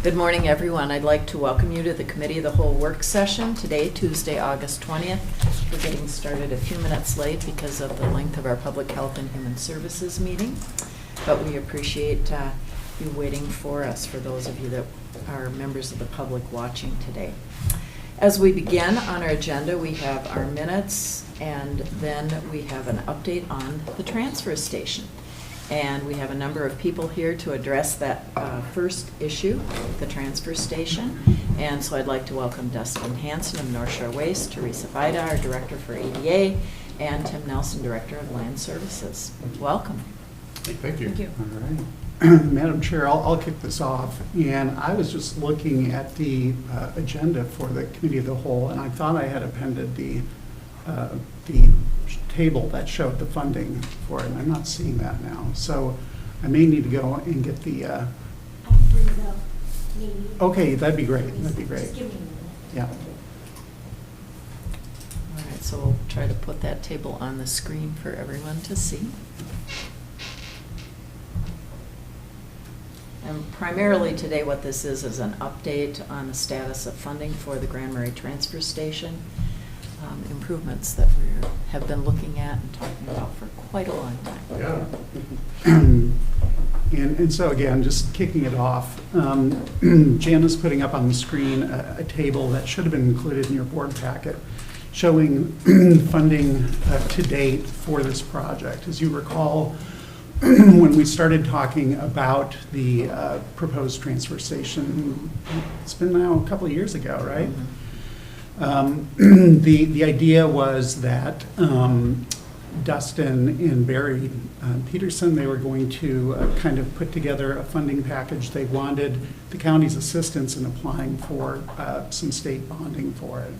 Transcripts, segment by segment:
Good morning, everyone. I'd like to welcome you to the Committee of the Whole work session today, Tuesday, August 20th. We're getting started a few minutes late because of the length of our Public Health and Human Services meeting, but we appreciate you waiting for us, for those of you that are members of the public watching today. As we begin on our agenda, we have our minutes, and then we have an update on the transfer station. And we have a number of people here to address that first issue, the transfer station. And so I'd like to welcome Dustin Hanson of North Shore Waste, Teresa Vida, our Director for ADA, and Tim Nelson, Director of Land Services. Welcome. Thank you. Thank you. All right. Madam Chair, I'll kick this off. And I was just looking at the agenda for the Committee of the Whole, and I thought I had appended the table that showed the funding for it, and I'm not seeing that now. So I may need to go and get the... Okay, that'd be great. That'd be great. Yeah. All right, so we'll try to put that table on the screen for everyone to see. And primarily today what this is an update on the status of funding for the Grand Marais Transfer Station. Improvements that we have been looking at and talking about for quite a long time. Yeah. And so again, just kicking it off, Jan is putting up on the screen a table that should have been included in your board packet showing funding to date for this project. As you recall, when we started talking about the proposed transfer station, it's been now a couple of years ago, right? Mm-hmm. The idea was that Dustin and Barry Peterson, they were going to kind of put together a funding package. They wanted the county's assistance in applying for some state bonding for it.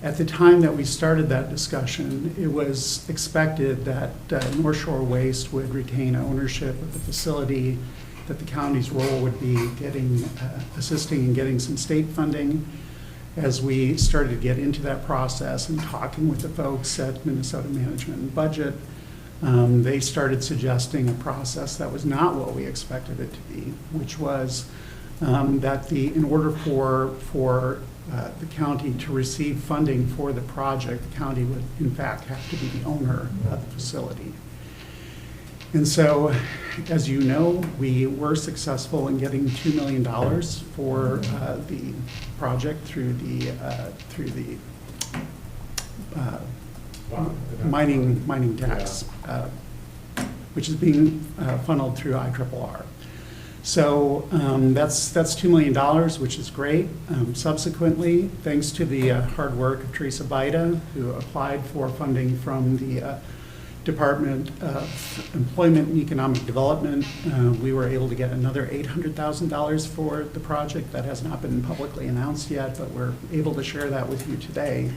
At the time that we started that discussion, it was expected that North Shore Waste would retain ownership of the facility, that the county's role would be assisting in getting some state funding. As we started to get into that process and talking with the folks at Minnesota Management and Budget, they started suggesting a process that was not what we expected it to be, which was that in order for the county to receive funding for the project, the county would in fact have to be the owner of the facility. And so, as you know, we were successful in getting $2 million for the project through the mining tax, which is being funneled through IRRR. So that's $2 million, which is great. Subsequently, thanks to the hard work of Teresa Vida, who applied for funding from the Department of Employment and Economic Development, we were able to get another $800,000 for the project. That has not been publicly announced yet, but we're able to share that with you today.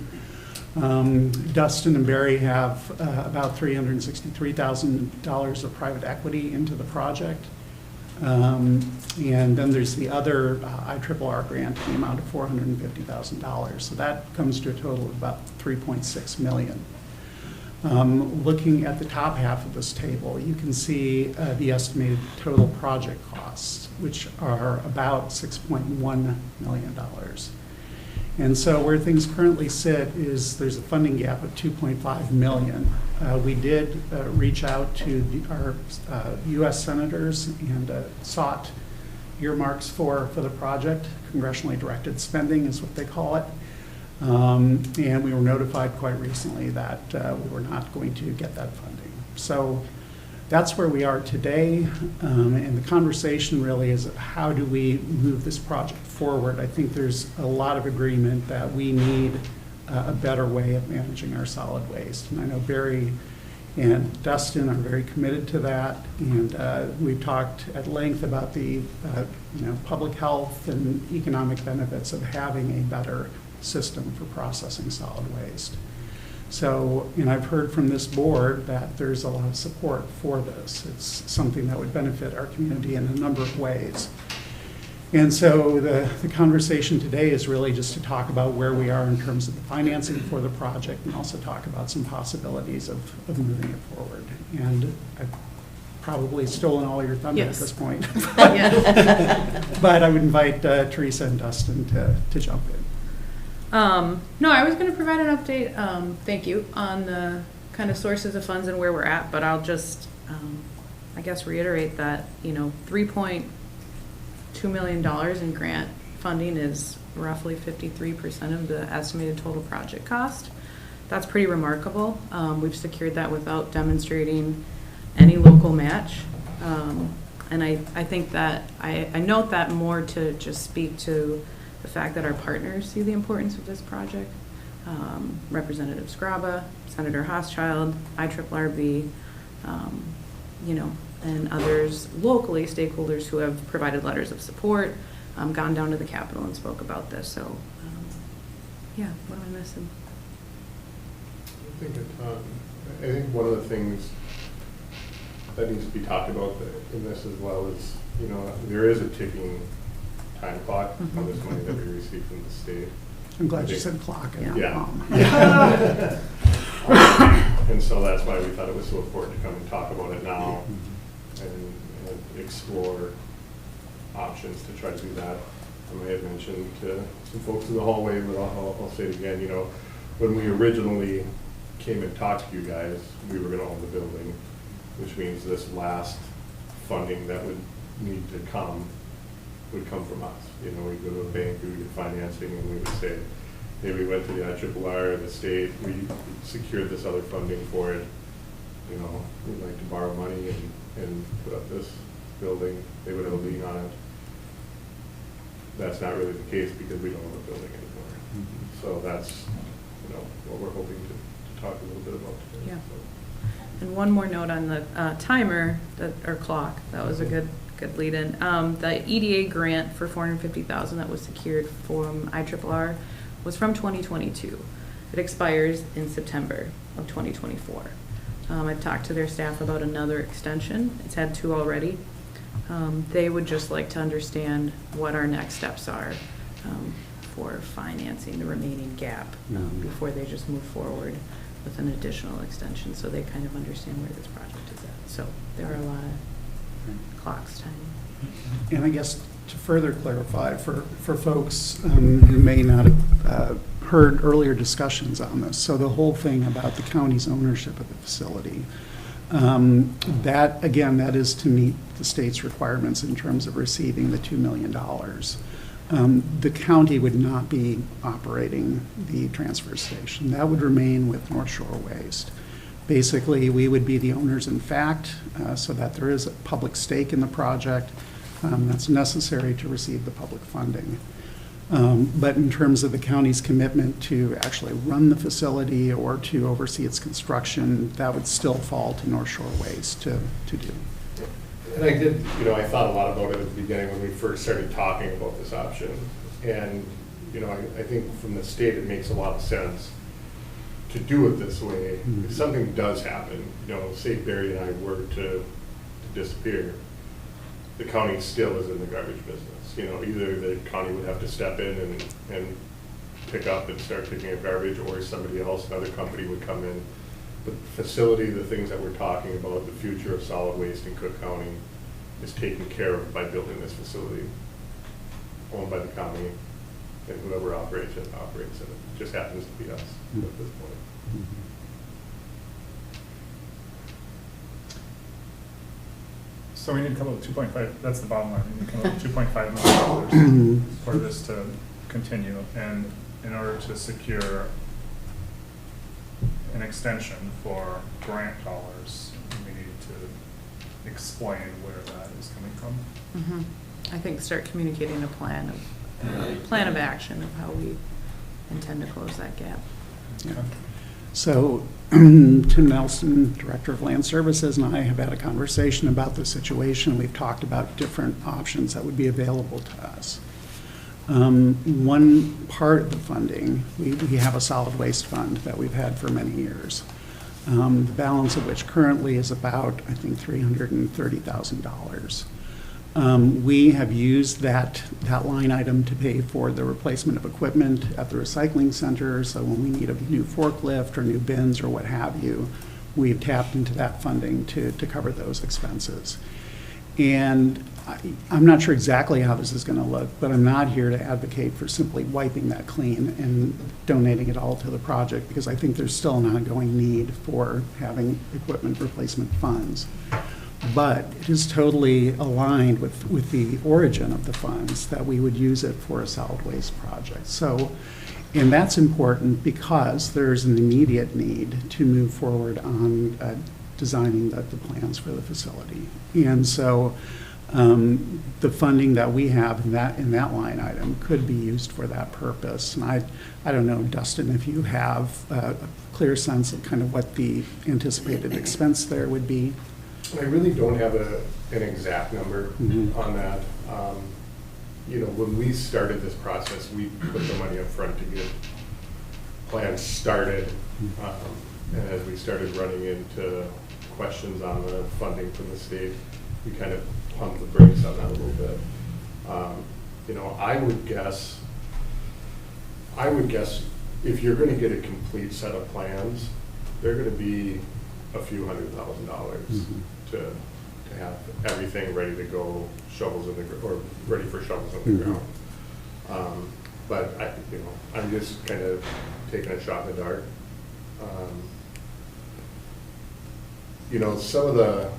Dustin and Barry have about $363,000 of private equity into the project. And then there's the other IRRR grant in the amount of $450,000. So that comes to a total of about $3.6 million. Looking at the top half of this table, you can see the estimated total project costs, which are about $6.1 million. And so where things currently sit is there's a funding gap of $2.5 million. We did reach out to our U.S. senators and sought earmarks for the project. Congressionally directed spending is what they call it. And we were notified quite recently that we were not going to get that funding. So that's where we are today. And the conversation really is how do we move this project forward? I think there's a lot of agreement that we need a better way of managing our solid waste. And I know Barry and Dustin are very committed to that. And we've talked at length about the public health and economic benefits of having a better system for processing solid waste. So, and I've heard from this board that there's a lot of support for this. It's something that would benefit our community in a number of ways. And so the conversation today is really just to talk about where we are in terms of the financing for the project and also talk about some possibilities of moving it forward. And I probably stolen all your thunder at Yes. this point. Yeah. But I would invite Teresa and Dustin to jump in. No, I was going to provide an update, thank you, on the kind of sources of funds and where we're at, but I'll just, I guess, reiterate that, $3.2 million in grant funding is roughly 53% of the estimated total project cost. That's pretty remarkable. We've secured that without demonstrating any local match. And I think that, I note that more to just speak to the fact that our partners see the importance of this project. Representative Scraba, Senator Hochschild, IRRB, and others locally, stakeholders who have provided letters of support, gone down to the Capitol and spoke about this. So, yeah, what am I missing? I think one of the things that needs to be talked about in this as well is, there is a ticking time clock on this money that we received from the state. I'm glad you said clock. And Yeah. not And so that's why we thought it was so important to come and talk about it now and explore options to try to do that. I may have mentioned to some folks in the hallway, but I'll say it again, when we originally came and talked to you guys, we were going to own the building, which means this last funding that would need to come would come from us. We'd go to a bank, we would get financing, and we would say, hey, we went to the IRRB, the state, we secured this other funding for it. We'd like to borrow money and put up this building. They would have a lien on it. That's not really the case because we don't own the building anymore. So that's, what we're hoping to talk a little bit about today. Yeah. So. And one more note on the timer, or clock, that was a good lead in. The EDA grant for $450,000 that was secured from IRRR was from 2022. It expires in September of 2024. I've talked to their staff about another extension. It's had 2 already. They would just like to understand what our next steps are for financing the remaining gap before they just move forward with an additional extension, so they kind of understand where this project is at. So there are a lot of clocks timing. And I guess to further clarify for folks who may not have heard earlier discussions on this, so the whole thing about the county's ownership of the facility, that is to meet the state's requirements in terms of receiving the $2 million. The county would not be operating the transfer station. That would remain with North Shore Waste. Basically, we would be the owners in fact, so that there is a public stake in the project that's necessary to receive the public funding. But in terms of the county's commitment to actually run the facility or to oversee its construction, that would still fall to North Shore Waste to do. And I thought a lot about it at the beginning when we first started talking about this option. And, I think from the state, it makes a lot of sense to do it this way. If something does happen, say Barry and I were to disappear, the county still is in the garbage business. Either the county would have to step in and pick up and start picking up garbage, or somebody else, another company would come in. The facility, the things that we're talking about, the future of solid waste in Cook County is taken care of by building this facility, owned by the county, and whoever operates it. It just happens to be us at this point. So we need to come up with 2.5, that's the bottom line, we need to come up with $2.5 million for this to continue. And in order to secure an extension for grant dollars, we need to explain where that is coming from. I think start communicating a plan of action of how we intend to close that gap. Yeah. So Tim Nelson, Director of Land Services, and I have had a conversation about the situation. We've talked about different options that would be available to us. One part of the funding, we have a solid waste fund that we've had for many years, the balance of which currently is about, I think, $330,000. We have used that line item to pay for the replacement of equipment at the recycling center. So when we need a new forklift or new bins or what have you, we've tapped into that funding to cover those expenses. And I'm not sure exactly how this is going to look, but I'm not here to advocate for simply wiping that clean and donating it all to the project, because I think there's still an ongoing need for having equipment replacement funds. But it is totally aligned with the origin of the funds, that we would use it for a solid waste project. So, and that's important because there's an immediate need to move forward on designing the plans for the facility. And so the funding that we have in that line item could be used for that purpose. And I don't know, Dustin, if you have a clear sense of kind of what the anticipated expense there would be. I really don't have an exact number on that. You know, when we started this process, we put the money up front to get plans started. And as we started running into questions on the funding from the state, we kind of pumped the brakes on that a little bit. You know, I would guess if you're going to get a complete set of plans, they're going to be a few $100,000 to have everything ready to go, shovels in the or ready for shovels in the ground. But I'm just kind of taking a shot in the dark. You know, some of the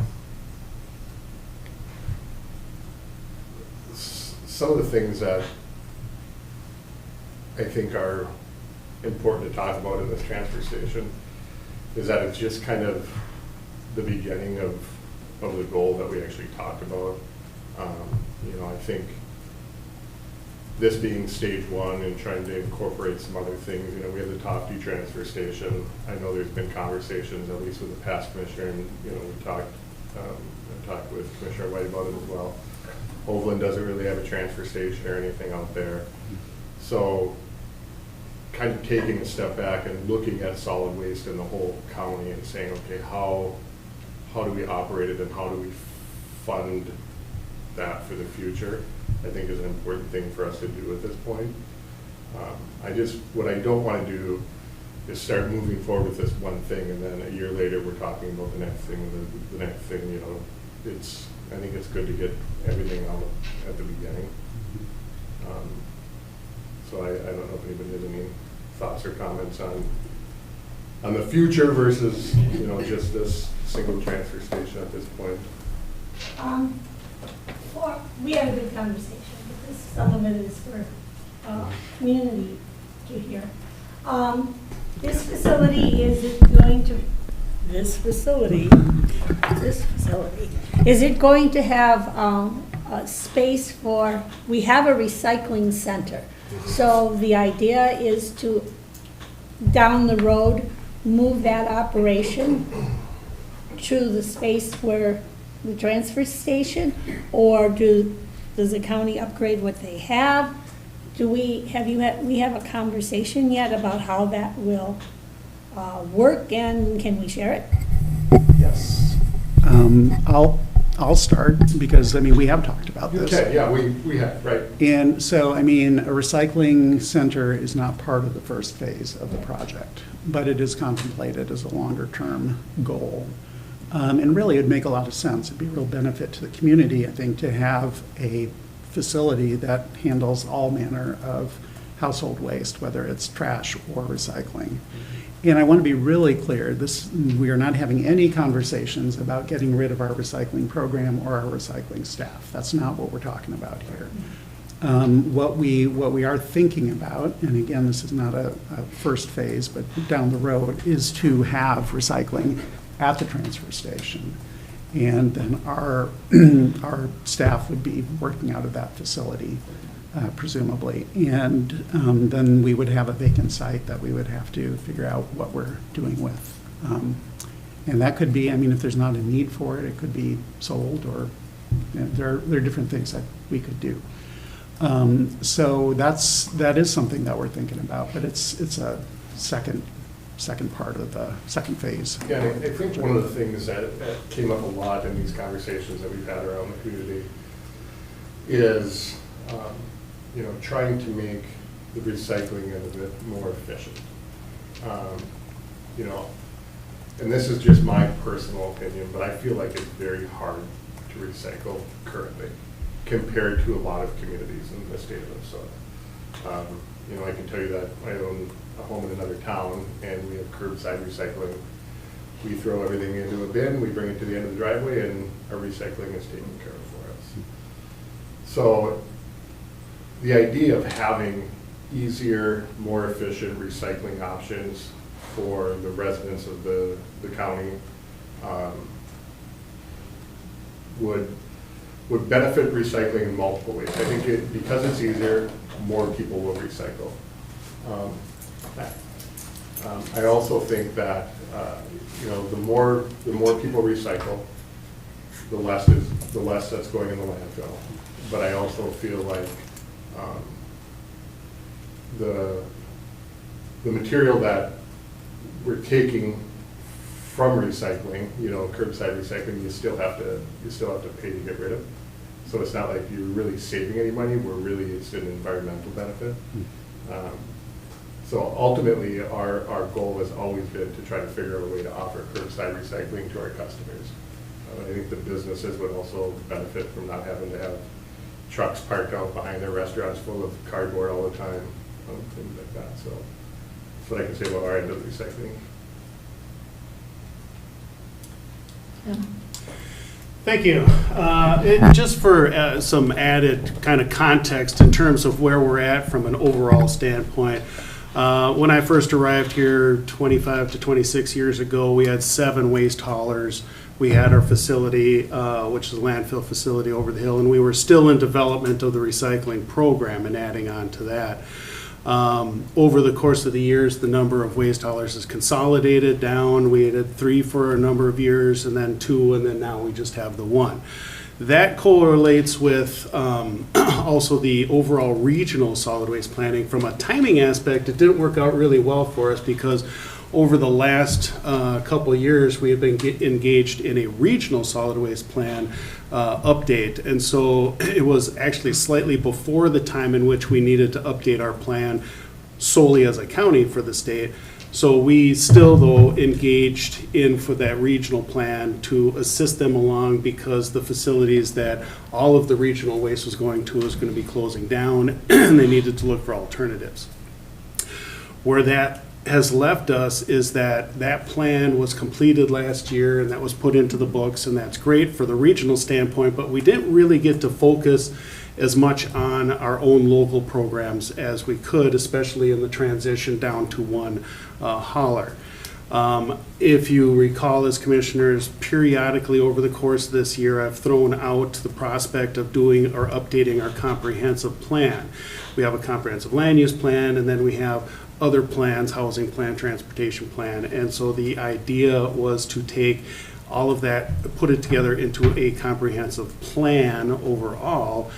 things that I think are important to talk about in this transfer station is that it's just kind of the beginning of the goal that we actually talked about. You know, I think this being stage one and trying to incorporate some other things, you know, we have the Top View transfer station. I know there's been conversations, at least with the past commissioner, and, you know, we talked with Commissioner White about it as well. Overland doesn't really have a transfer station or anything out there. So kind of taking a step back and looking at solid waste in the whole county and saying, okay, how do we operate it and how do we fund that for the future, I think is an important thing for us to do at this point. What I don't want to do is start moving forward with this one thing and then a year later we're talking about the next thing and the next thing, you know. I think it's good to get everything out at the beginning. So I don't know if anybody has any thoughts or comments on the future versus, you know, just this single transfer station at this point. We had a good conversation, because some of it is for community to hear. This facility, is it going to have a space for, we have a recycling center. So the idea is to, down the road, move that operation to the space where the transfer station, or does the county upgrade what they have? We have a conversation yet about how that will work, and can we share it? Yes. I'll start, because, I mean, we have talked about this. Okay, yeah, we have, right. And so, I mean, a recycling center is not part of the first phase of the project, but it is contemplated as a longer-term goal. And really, it'd make a lot of sense. It'd be a real benefit to the community, I think, to have a facility that handles all manner of household waste, whether it's trash or recycling. And I want to be really clear, we are not having any conversations about getting rid of our recycling program or our recycling staff. That's not what we're talking about here. What we are thinking about, and again, this is not a first phase, but down the road, is to have recycling at the transfer station. And then our staff would be working out of that facility, presumably. And then we would have a vacant site that we would have to figure out what we're doing with. And that could be, I mean, if there's not a need for it, it could be sold, or there are different things that we could do. So that is something that we're thinking about, but it's a second part of the second phase. Yeah, I think one of the things that came up a lot in these conversations that we've had around the community is, you know, trying to make the recycling end of it more efficient. You know, and this is just my personal opinion, but I feel like it's very hard to recycle currently compared to a lot of communities in the state of Minnesota. You know, I can tell you that I own a home in another town, and we have curbside recycling. We throw everything into a bin, we bring it to the end of the driveway, and our recycling is taken care of for us. So the idea of having easier, more efficient recycling options for the residents of the county would benefit recycling in multiple ways. I think because it's easier, more people will recycle. I also think that you know, the more people recycle, the less that's going in the landfill. But I also feel like the material that we're taking from recycling, you know, curbside recycling, you still have to pay to get rid of. So it's not like you're really saving any money. It's an environmental benefit. So ultimately, our goal has always been to try to figure out a way to offer curbside recycling to our customers. I think the businesses would also benefit from not having to have trucks parked out behind their restaurants full of cardboard all the time, things like that. So that's what I can say about our end of recycling. Thank you. Just for some added kind of context in terms of where we're at from an overall standpoint, when I first arrived here 25 to 26 years ago, we had 7 waste haulers. We had our facility, which is a landfill facility over the hill, and we were still in development of the recycling program and adding on to that. Over the course of the years, the number of waste haulers has consolidated down. We had 3 for a number of years, and then 2, and then now we just have the 1. That correlates with also the overall regional solid waste planning. From a timing aspect, it didn't work out really well for us because over the last couple of years, we have been engaged in a regional solid waste plan update. And so it was actually slightly before the time in which we needed to update our plan solely as a county for the state. So we still, though, engaged in for that regional plan to assist them along because the facilities that all of the regional waste was going to was going to be closing down and they needed to look for alternatives. Where that has left us is that plan was completed last year and that was put into the books, and that's great for the regional standpoint, but we didn't really get to focus as much on our own local programs as we could, especially in the transition down to 1 hauler. If you recall, as commissioners, periodically over the course of this year, I've thrown out the prospect of doing or updating our comprehensive plan. We have a comprehensive land use plan, and then we have other plans, housing plan, transportation plan, and so the idea was to take all of that, put it together into a comprehensive plan overall,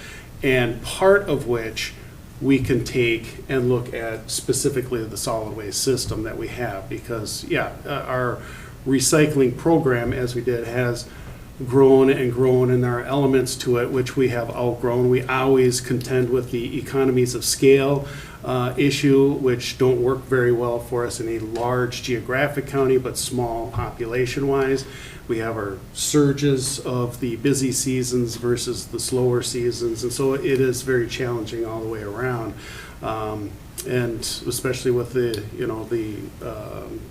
and part of which we can take and look at specifically the solid waste system that we have, because our recycling program, as we did, has grown and grown, and there are elements to it which we have outgrown. We always contend with the economies of scale issue, which don't work very well for us in a large geographic county, but small population-wise. We have our surges of the busy seasons versus the slower seasons, and so it is very challenging all the way around. And especially with the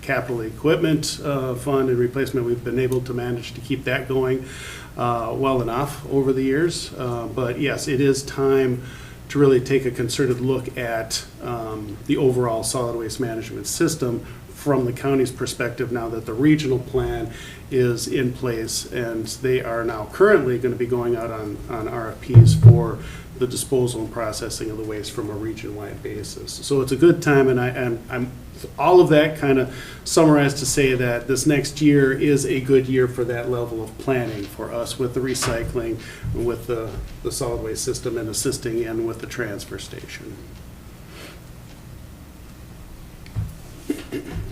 capital equipment fund and replacement, we've been able to manage to keep that going well enough over the years. But yes, it is time to really take a concerted look at the overall solid waste management system from the county's perspective now that the regional plan is in place, and they are now currently going to be going out on RFPs for the disposal and processing of the waste from a region-wide basis. So it's a good time, and I'm all of that kind of summarized to say that this next year is a good year for that level of planning for us with the recycling, with the solid waste system, and assisting in with the transfer station.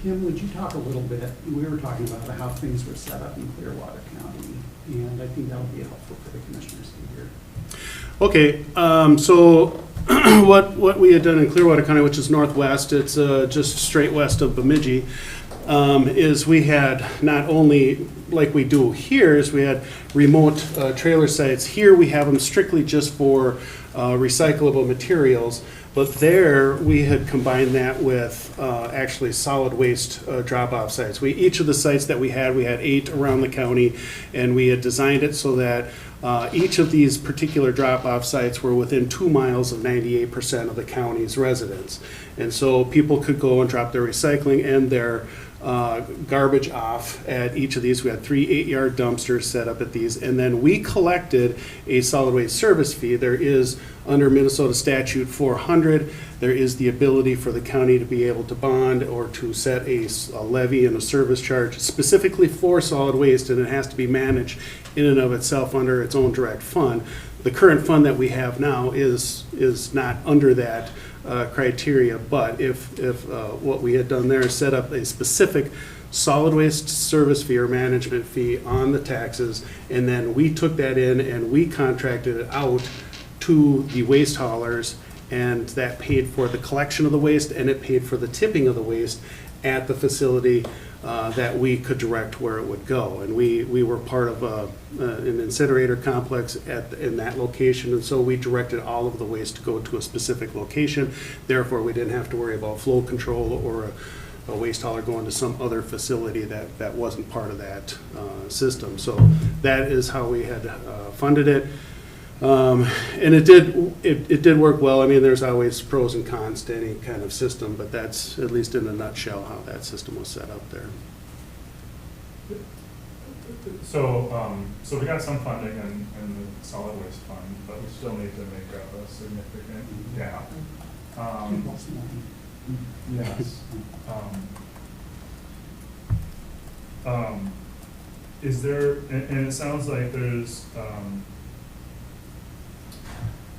Tim, would you talk a little bit, we were talking about how things were set up in Clearwater County, and I think that would be helpful for the commissioners to hear. Okay, so what we had done in Clearwater County, which is northwest, it's just straight west of Bemidji. is we had not only, like we do here, is we had remote trailer sites. Here we have them strictly just for recyclable materials, but there we had combined that with actually solid waste drop-off sites. Each of the sites that we had 8 around the county, and we had designed it so that each of these particular drop-off sites were within 2 miles of 98% of the county's residents. And so people could go and drop their recycling and their garbage off at each of these. We had 3 8-yard dumpsters set up at these, and then we collected a solid waste service fee. There is, under Minnesota statute 400, there is the ability for the county to be able to bond or to set a levy and a service charge specifically for solid waste, and it has to be managed in and of itself under its own direct fund. The current fund that we have now is not under that criteria, but if what we had done there is set up a specific solid waste service fee or management fee on the taxes, and then we took that in and we contracted it out to the waste haulers, and that paid for the collection of the waste, and it paid for the tipping of the waste at the facility that we could direct where it would go. And we were part of an incinerator complex in that location, and so we directed all of the waste to go to a specific location. Therefore, we didn't have to worry about flow control or a waste hauler going to some other facility that wasn't part of that system. So that is how we had funded it. And it did work well. I mean, there's always pros and cons to any kind of system, but that's, at least in a nutshell, how that system was set up there. So we got some funding in the solid waste fund, but we still need to make up a significant gap. Yes. Is there, and it sounds like there's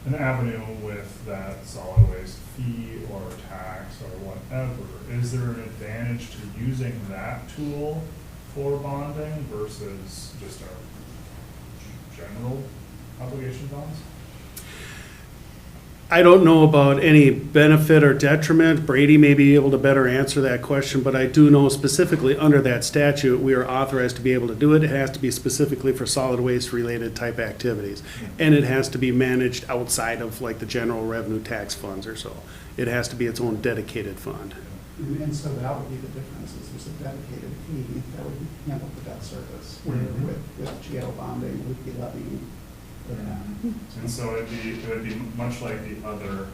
an avenue with that solid waste fee or tax or whatever. Is there an advantage to using that tool for bonding versus just our general obligation bonds? I don't know about any benefit or detriment. Brady may be able to better answer that question, but I do know specifically under that statute, we are authorized to be able to do it. It has to be specifically for solid waste related type activities. And it has to be managed outside of like the general revenue tax funds or so. It has to be its own dedicated fund. And so that would be the difference, is there's a dedicated fee that would handle the debt service, where with GL bonding, we'd be levying for that. And so it would be much like the other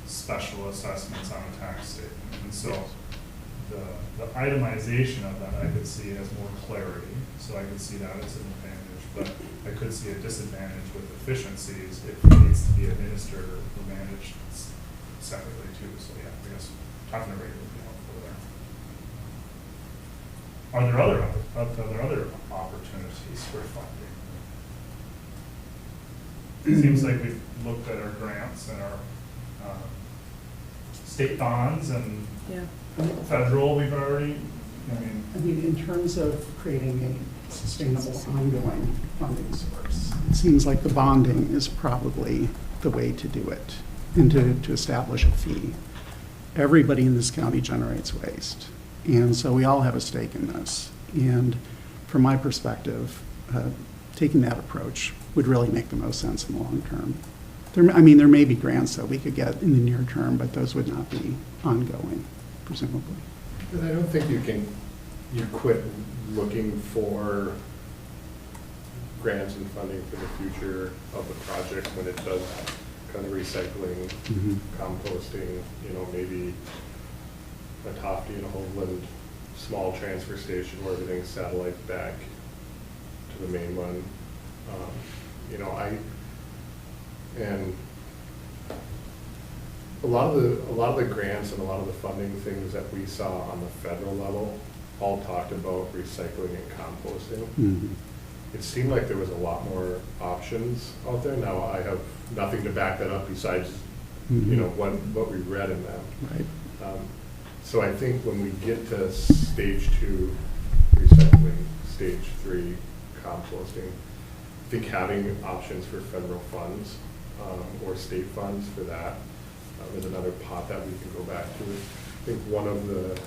special assessments on a tax statement. And so the itemization of that I could see as more clarity, so I could see that as an advantage, but I could see a disadvantage with efficiencies if it needs to be administered or managed separately too. So yeah, I guess talking to Ray would be helpful there. Are there other opportunities for funding? It seems like we've looked at our grants and our state bonds and federal, we've already, I mean, in terms of creating a sustainable, ongoing funding source, it seems like the bonding is probably the way to do it, and to establish a fee. Everybody in this county generates waste, and so we all have a stake in this. And from my perspective, taking that approach would really make the most sense in the long term. There may be grants that we could get in the near term, but those would not be ongoing, presumably. And I don't think you quit looking for grants and funding for the future of the project when it does kind of recycling, composting, maybe a Tofty and a Hoagland small transfer station where everything's satellite back to the main one. And a lot of the grants and a lot of the funding things that we saw on the federal level all talked about recycling and composting. It seemed like there was a lot more options out there. Now I have nothing to back that up besides what we read in them. Right. So I think when we get to stage 2 recycling, stage 3 composting, I think having options for federal funds or state funds for that is another pot that we can go back to. think one of the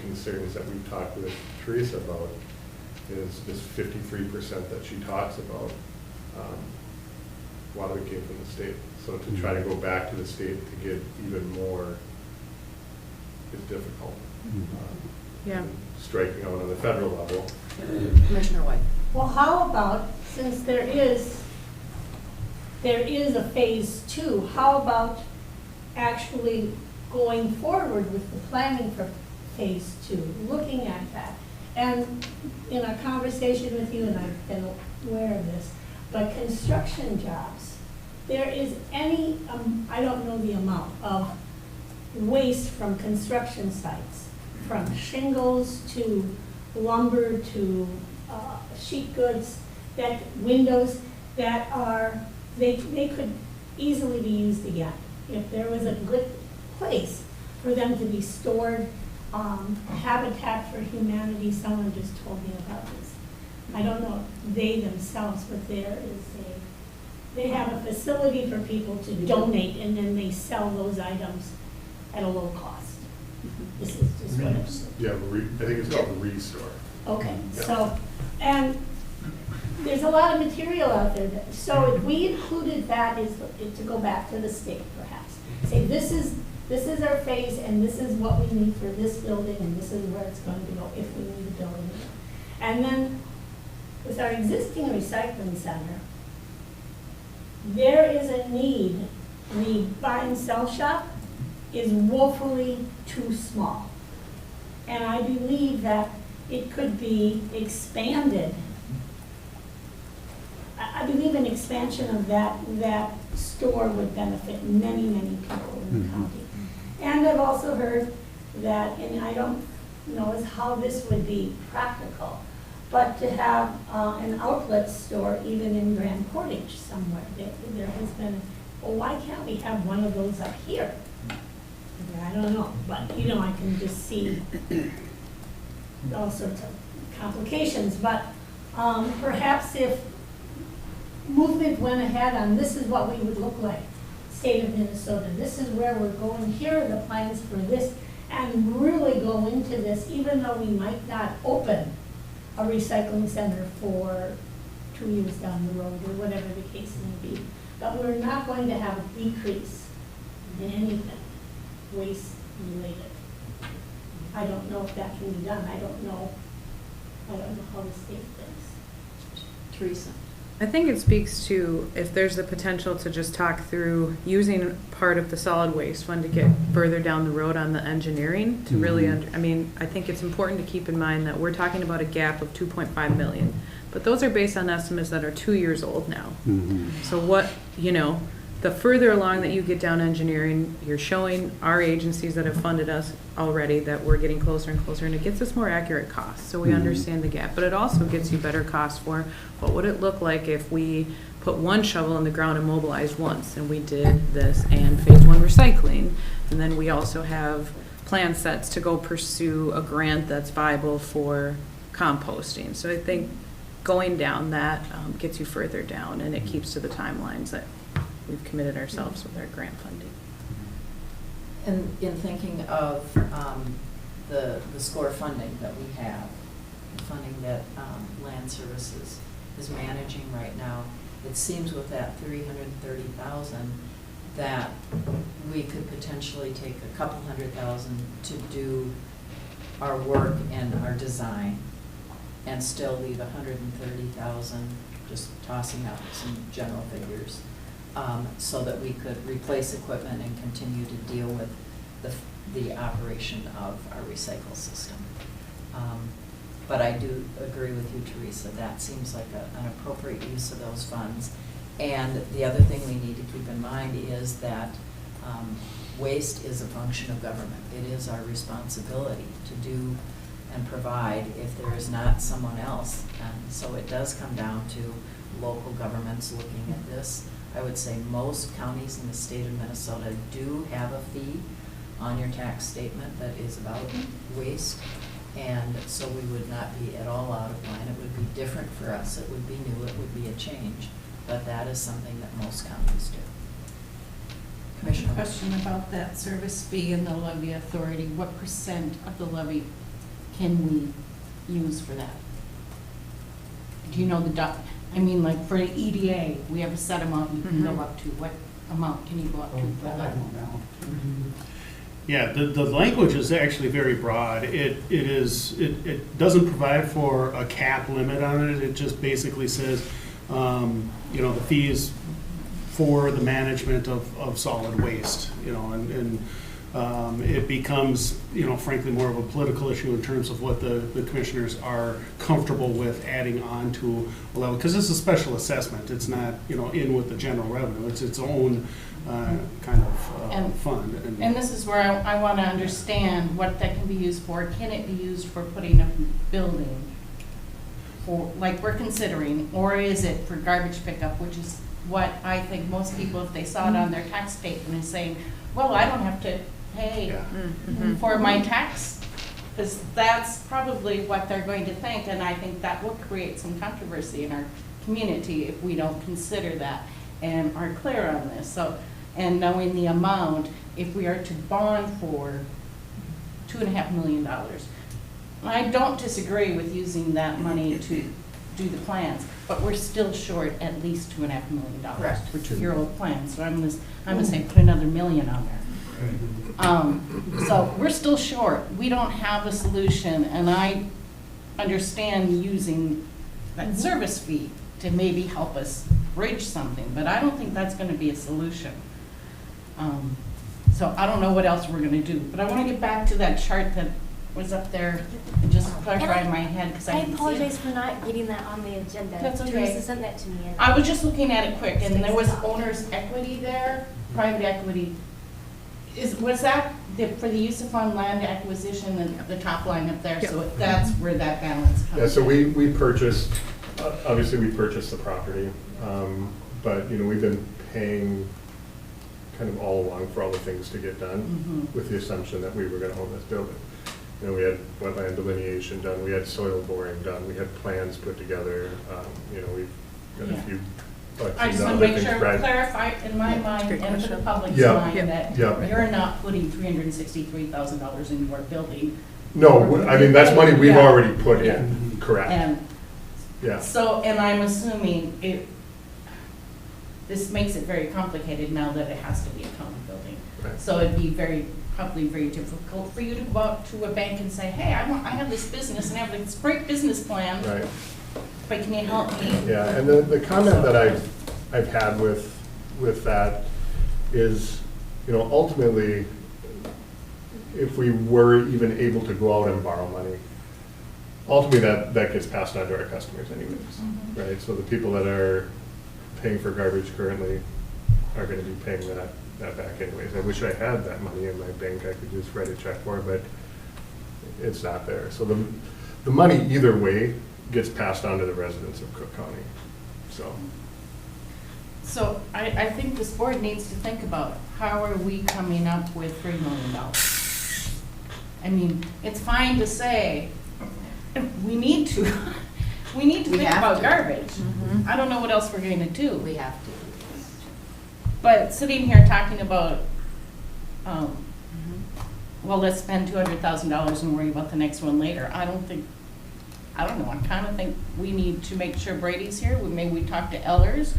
concerns that we've talked with Teresa about is this 53% that she talks about. A lot of it came from the state. So to try to go back to the state to get even more is difficult. Yeah. Striking out on the federal level. Commissioner White. Well, how about, since there is a phase 2, how about actually going forward with the planning for phase 2, looking at that? And in a conversation with you, and I've been aware of this, but construction jobs, there is any, I don't know the amount of waste from construction sites, from shingles to lumber to sheet goods, that windows that are, they could easily be used again. If there was a good place for them to be stored, Habitat for Humanity, someone just told me about this. I don't know they themselves, but they have a facility for people to donate, and then they sell those items at a low cost. This is just what it's. Yeah, I think it's called the Restore. Okay, Yeah. so, and there's a lot of material out there. So if we included that, is to go back to the state perhaps, say this is our phase and this is what we need for this building and this is where it's going to go if we need a building. And then with our existing recycling center, there is a need. The buy and sell shop is woefully too small. And I believe that it could be expanded. I believe an expansion of that store would benefit many, many people in the county. And I've also heard that, and I don't know as how this would be practical, but to have an outlet store even in Grand Portage somewhere. There has been, well, why can't we have one of those up here? I don't know, but I can just see all sorts of complications. But perhaps if movement went ahead on this is what we would look like, state of Minnesota, this is where we're going, here are the plans for this, and really go into this, even though we might not open a recycling center for 2 years down the road, or whatever the case may be. But we're not going to have a decrease in anything waste related. I don't know if that can be done. I don't know how the state thinks. Teresa. I think it speaks to if there's the potential to just talk through using part of the solid waste fund to get further down the road on the engineering to really, I think it's important to keep in mind that we're talking about a gap of 2.5 million, but those are based on estimates that are 2 years old now. So what, the further along that you get down engineering, you're showing our agencies that have funded us already that we're getting closer and closer, and it gets us more accurate costs, so we understand the gap. But it also gets you better costs for what would it look like if we put one shovel in the ground and mobilized once, and we did this and phase 1 recycling, and then we also have plan sets to go pursue a grant that's viable for composting. So I think going down that gets you further down, and it keeps to the timelines that we've committed ourselves with our grant funding. And in thinking of the SCORE funding that we have, the funding that Land Services is managing right now, it seems with that $330,000 that we could potentially take a couple $100,000 to do our work and our design and still leave $130,000, just tossing out some general figures, so that we could replace equipment and continue to deal with the operation of our recycle system. But I do agree with you, Teresa, that seems like an appropriate use of those funds. And the other thing we need to keep in mind is that waste is a function of government. It is our responsibility to do and provide if there is not someone else. And so it does come down to local governments looking at this. I would say most counties in the state of Minnesota do have a fee on your tax statement that is about waste. And so we would not be at all out of line. It would be different for us. It would be new. It would be a change. But that is something that most counties do. Commissioner. Question about that service fee and the levy authority. What % of the levy can we use for that? Do you know I mean, like for the EDA, we have a set amount you can go up to. What amount can you go up to for That I that? don't know. Yeah, the language is actually very broad. It doesn't provide for a cap limit on it. It just basically says, the fees for the management of solid waste, and it becomes, frankly, more of a political issue in terms of what the commissioners are comfortable with adding on to a level, because it's a special assessment. It's not, in with the general revenue. It's its own kind of fund. And this is where I want to understand what that can be used for. Can it be used for putting up a building? For, like we're considering, or is it for garbage pickup, which is what I think most people, if they saw it on their tax statement, is saying, well, I don't have to pay for my tax, because that's probably what they're going to think, and I think that will create some controversy in our community if we don't consider that and are clear on this. So, and knowing the amount, if we are to bond for $2.5 million, I don't disagree with using that money to do the plans, but we're still short at least $2.5 million Correct. for 2-year-old plans. So I'm gonna say put another $1 million on there. So we're still short. We don't have a solution, and I understand using that service fee to maybe help us bridge something, but I don't think that's gonna be a solution. So I don't know what else we're gonna do, but I wanna get back to that chart that was up there and just clarify in my head, because I I didn't see it. apologize for not getting that on the agenda. That's okay. Teresa sent that to me. and- I was just looking at it quick, and there was owner's equity there, private equity. Was that for the use of fund land acquisition, and the top line up there? So that's where that balance comes in. Yeah, so we purchased, obviously we purchased the property, but, we've been paying kind of all along for all the things to get done with the assumption that we were gonna own this building. We had wetland delineation done, we had soil boring done, we had plans put together, we've got a few. I just want to make sure, clarify in my mind and for the public's mind that you're not putting $363,000 into our building. No, I mean, that's money we've Yeah. already put in, correct, And yeah. so, and I'm assuming this makes it very complicated now that it has to be a county building. Right. So it'd be probably very difficult for you to go out to a bank and say, hey, I have this business and I have this great business plan, Right. but can you help me? Yeah, and the comment that I've had with that is, ultimately, if we were even able to go out and borrow money, ultimately that gets passed on to our customers anyways, right? So the people that are paying for garbage currently are gonna be paying that back anyways. I wish I had that money in my bank I could just write a check for, but it's not there. So the money either way gets passed on to the residents of Cook County, so. So I think this board needs to think about how are we coming up with $3 million? I mean, it's fine to say, we need to think have about to. garbage. I don't know what else we're going to do. We have to. But sitting here talking about, well, let's spend $200,000 and worry about the next one later, I don't know, I kind of think we need to make sure Brady's here, maybe we talk to Ellers.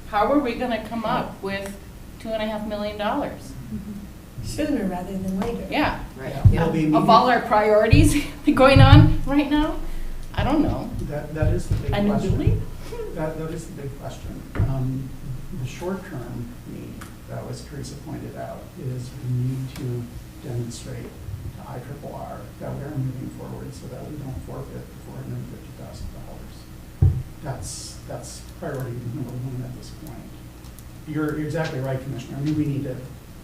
How are we gonna come up with $2.5 million? Sooner rather than later. Yeah, Right. Well, the of all our priorities going on right now, I don't know. That is the big A new question. building? That is the big question. The short-term need, that was Teresa pointed out, is we need to demonstrate to IRRR that we are moving forward so that we don't forfeit the $450,000. That's priority number one at this point. You're exactly right, Commissioner. I mean, we need to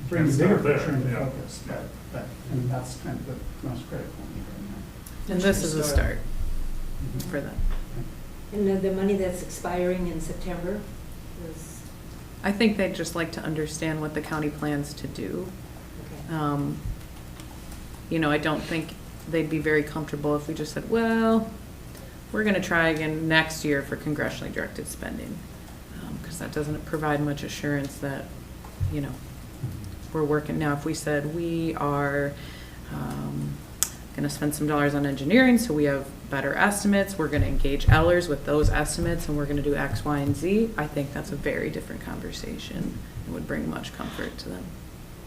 bring the Can't bigger stop there, picture into yeah. focus, but I mean, that's kind of the most critical need right now. And this is a start for them. And the money that's expiring in September is, I think they'd just like to understand what the county plans to do. okay. I don't think they'd be very comfortable if we just said, well, we're gonna try again next year for congressionally directed spending. Because that doesn't provide much assurance that, we're working now. If we said we are going to spend some dollars on engineering, so we have better estimates, we're going to engage Ellers with those estimates, and we're going to do X, Y, and Z, I think that's a very different conversation and would bring much comfort to them.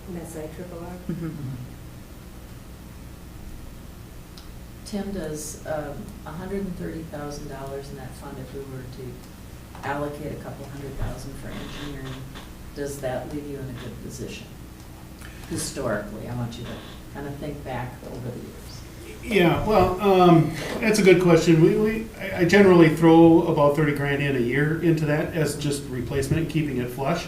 And that's IRRR? Mhm. Tim, does $130,000 in that fund, if we were to allocate a couple $100,000 for engineering, does that leave you in a good position? Historically, I want you to kind of think back over the years. Yeah, well, that's a good question. I generally throw about 30 grand in a year into that as just replacement and keeping it flush.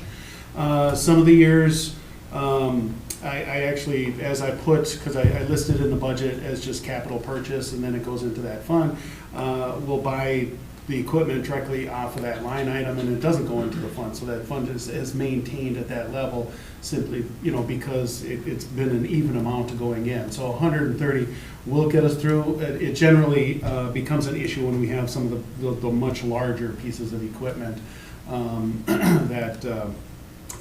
Some of the years, I actually, as I put, because I listed in the budget as just capital purchase, and then it goes into that fund, we'll buy the equipment directly off of that line item, and it doesn't go into the fund. So that fund is maintained at that level simply, because it's been an even amount going in. So 130 will get us through. It generally becomes an issue when we have some of the much larger pieces of equipment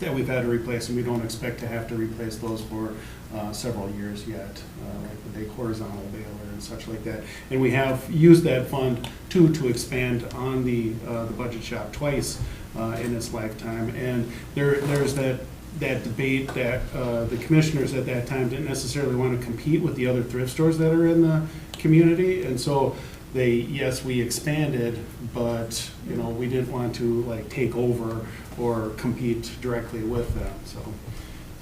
that we've had to replace, and we don't expect to have to replace those for several years yet, like the big horizontal baler and such like that. And we have used that fund to expand on the budget shop twice in its lifetime. And there's that debate that the commissioners at that time didn't necessarily want to compete with the other thrift stores that are in the community, and so we expanded, but we didn't want to like take over or compete directly with them. So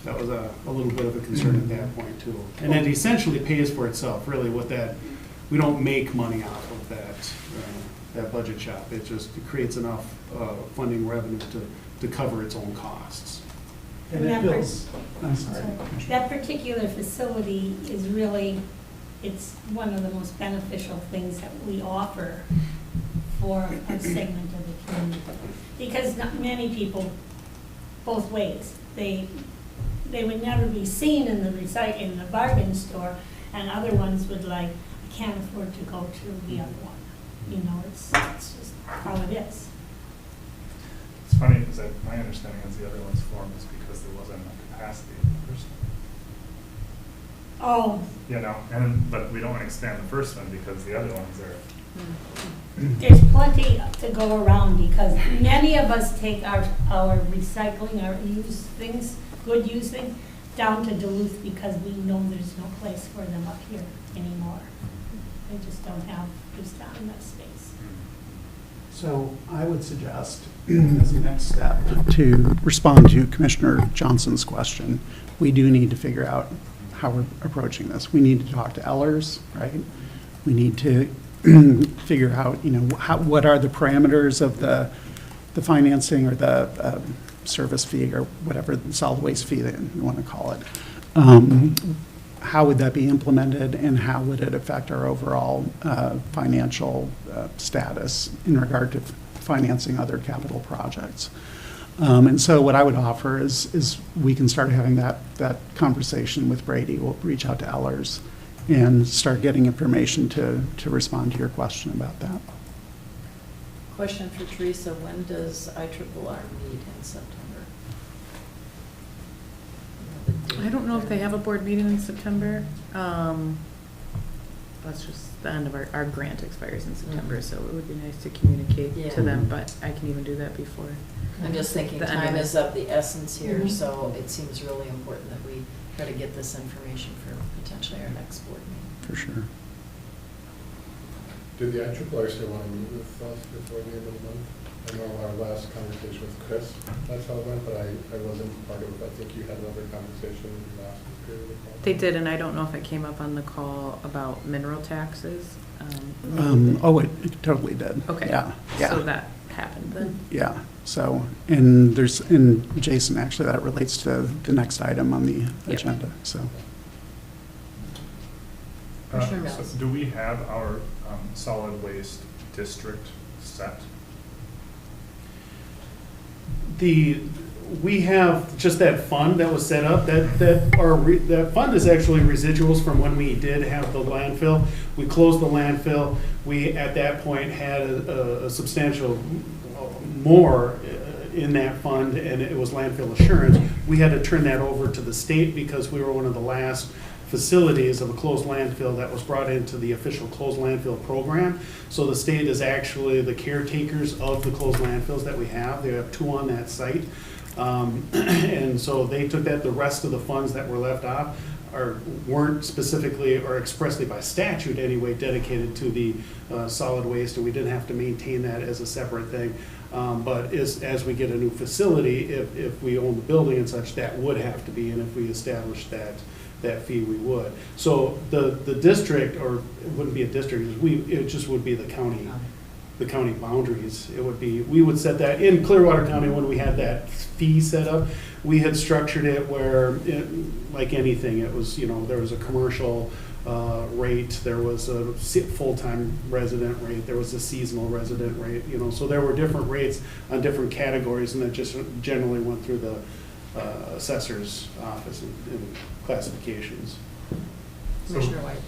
that was a little bit of a concern at that point too. And it essentially pays for itself, really. We don't make money off of that budget shop. It creates enough funding revenue to cover its own costs. And it builds, I'm sorry. That particular facility is really, it's one of the most beneficial things that we offer for a segment of the community. Because not many people, both ways, they would never be seen in the bargain store, and other ones would like, I can't afford to go to the other one. It's just how it is. It's funny because my understanding is the other one's formed is because there wasn't enough capacity in the first one. Oh, But we don't want to expand the first one because the other ones are. there's plenty to go around because many of us take our recycling, our used things, good used things, down to Duluth because we know there's no place for them up here anymore. They just don't have, there's not enough space. So I would suggest, as a next step, to respond to Commissioner Johnson's question, we do need to figure out how we're approaching this. We need to talk to Ellers, right? We need to figure out, what are the parameters of the financing or the service fee or whatever, the solid waste fee that you want to call it. How would that be implemented, and how would it affect our overall financial status in regard to financing other capital projects? And so what I would offer is we can start having that conversation with Brady. We'll reach out to Ellers and start getting information to respond to your question about that. Question for Teresa, when does IRRR meet in September? I don't know if they have a board meeting in September. That's just the end of our grant expires in September, so it would be nice to communicate to them, but I can even do that before. I'm just thinking The end of time it. is of the essence here, Mhm. so it seems really important that we try to get this information for potentially our next board meeting. For sure. Did the IRRR still want to meet with us before the end of the month? I know our last conversation with Chris, that's how it went, but I wasn't part of it. I think you had another conversation last period of time. They did, and I don't know if it came up on the call about mineral taxes. It totally did. Okay. Yeah. So that happened then. Yeah, so, and Jason, actually, that relates to the next item on the agenda, so. Commissioner So Mills. do we have our solid waste district set? We have just that fund that was set up, that fund is actually residuals from when we did have the landfill. We closed the landfill. We, at that point, had a substantial more in that fund, and it was landfill assurance. We had to turn that over to the state because we were one of the last facilities of a closed landfill that was brought into the official closed landfill program. So the state is actually the caretakers of the closed landfills that we have. They have 2 on that site. And so they took that. The rest of the funds that were left off weren't specifically or expressly by statute anyway dedicated to the solid waste, and we didn't have to maintain that as a separate thing. But as we get a new facility, if we own the building and such, that would have to be, and if we establish that fee, we would. So the district, or it wouldn't be a district, it just would be the county boundaries. It would be, we would set that in Clearwater County when we had that fee set up. We had structured it where, like anything, it was, there was a commercial rate, there was a full-time resident rate, there was a seasonal resident rate, so there were different rates on different categories, and that just generally went through the assessor's office in classifications. Commissioner White.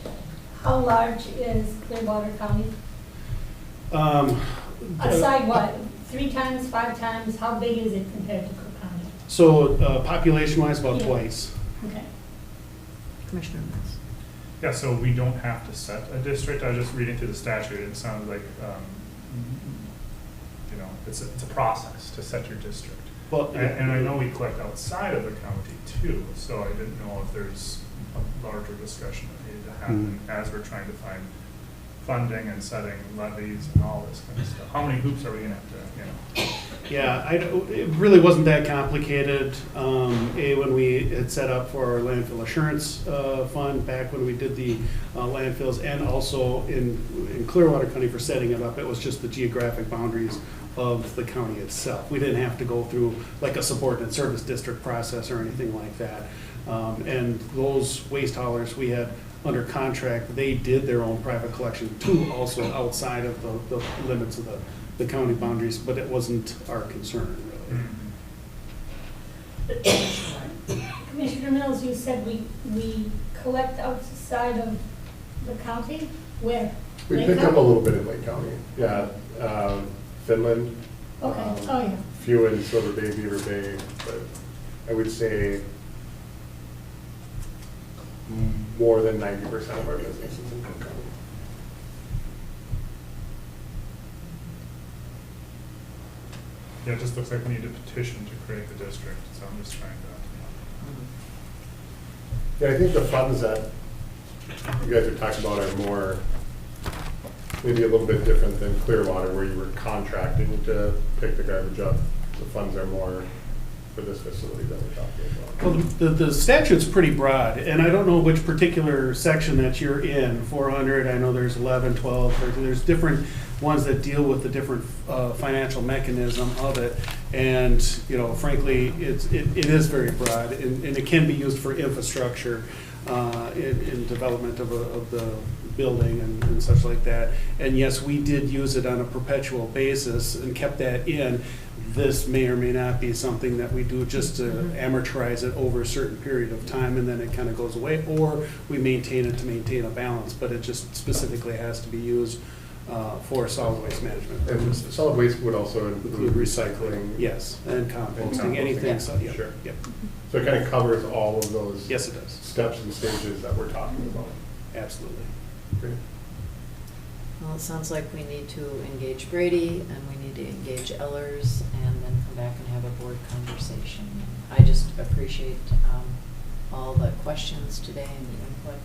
How large is Clearwater County? Aside what, 3 times, 5 times, how big is it compared to Cook County? So population-wise, about Yeah. twice. Okay. Commissioner Mills. Yeah, so we don't have to set a district. I was just reading through the statute. It sounds like, it's a process to set your district. Well, And I know we collect outside of the county too, so I didn't know if there's a larger discussion that needed to happen as we're trying to find funding and setting levies and all this kind of stuff. How many hoops are we gonna have to, Yeah, it really wasn't that complicated. When we had set up for our landfill assurance fund back when we did the landfills, and also in Clearwater County for setting it up, it was just the geographic boundaries of the county itself. We didn't have to go through like a subordinate service district process or anything like that. And those waste haulers we had under contract, they did their own private collection too, also outside of the limits of the county boundaries, but it wasn't our concern really. Commissioner Mills, you said we collect outside of the county? Where? We Lake picked up a County? little bit in Lake County, yeah. Finland. Okay, oh yeah. Few in Silver Bay, Beaver Bay, but I would say more than 90% of our business is in Cook County. Yeah, it just looks like we need a petition to create the district, so I'm just trying to. Yeah, I think the funds that you guys are talking about are more, maybe a little bit different than Clearwater, where you were contracting to pick the garbage up. The funds are more for this facility that we're talking about. Well, the statute's pretty broad, and I don't know which particular section that you're in, 400, I know there's 11, 12, 13, there's different ones that deal with the different financial mechanism of it, and, frankly, it is very broad, and it can be used for infrastructure in development of the building and such like that. And yes, we did use it on a perpetual basis and kept that in. This may or may not be something that we do just to amortize it over a certain period of time and then it kind of goes away, or we maintain it to maintain a balance, but it just specifically has to be used for solid waste management And purposes. solid waste would also Include include recycling, yes, and composting, composting, anything, yeah. so, yeah, Sure. yep. So it kind of covers all of those Yes, it does, steps and stages that we're talking about. absolutely. Great. Well, it sounds like we need to engage Brady and we need to engage Ellers and then come back and have a board conversation. I just appreciate all the questions today and the input.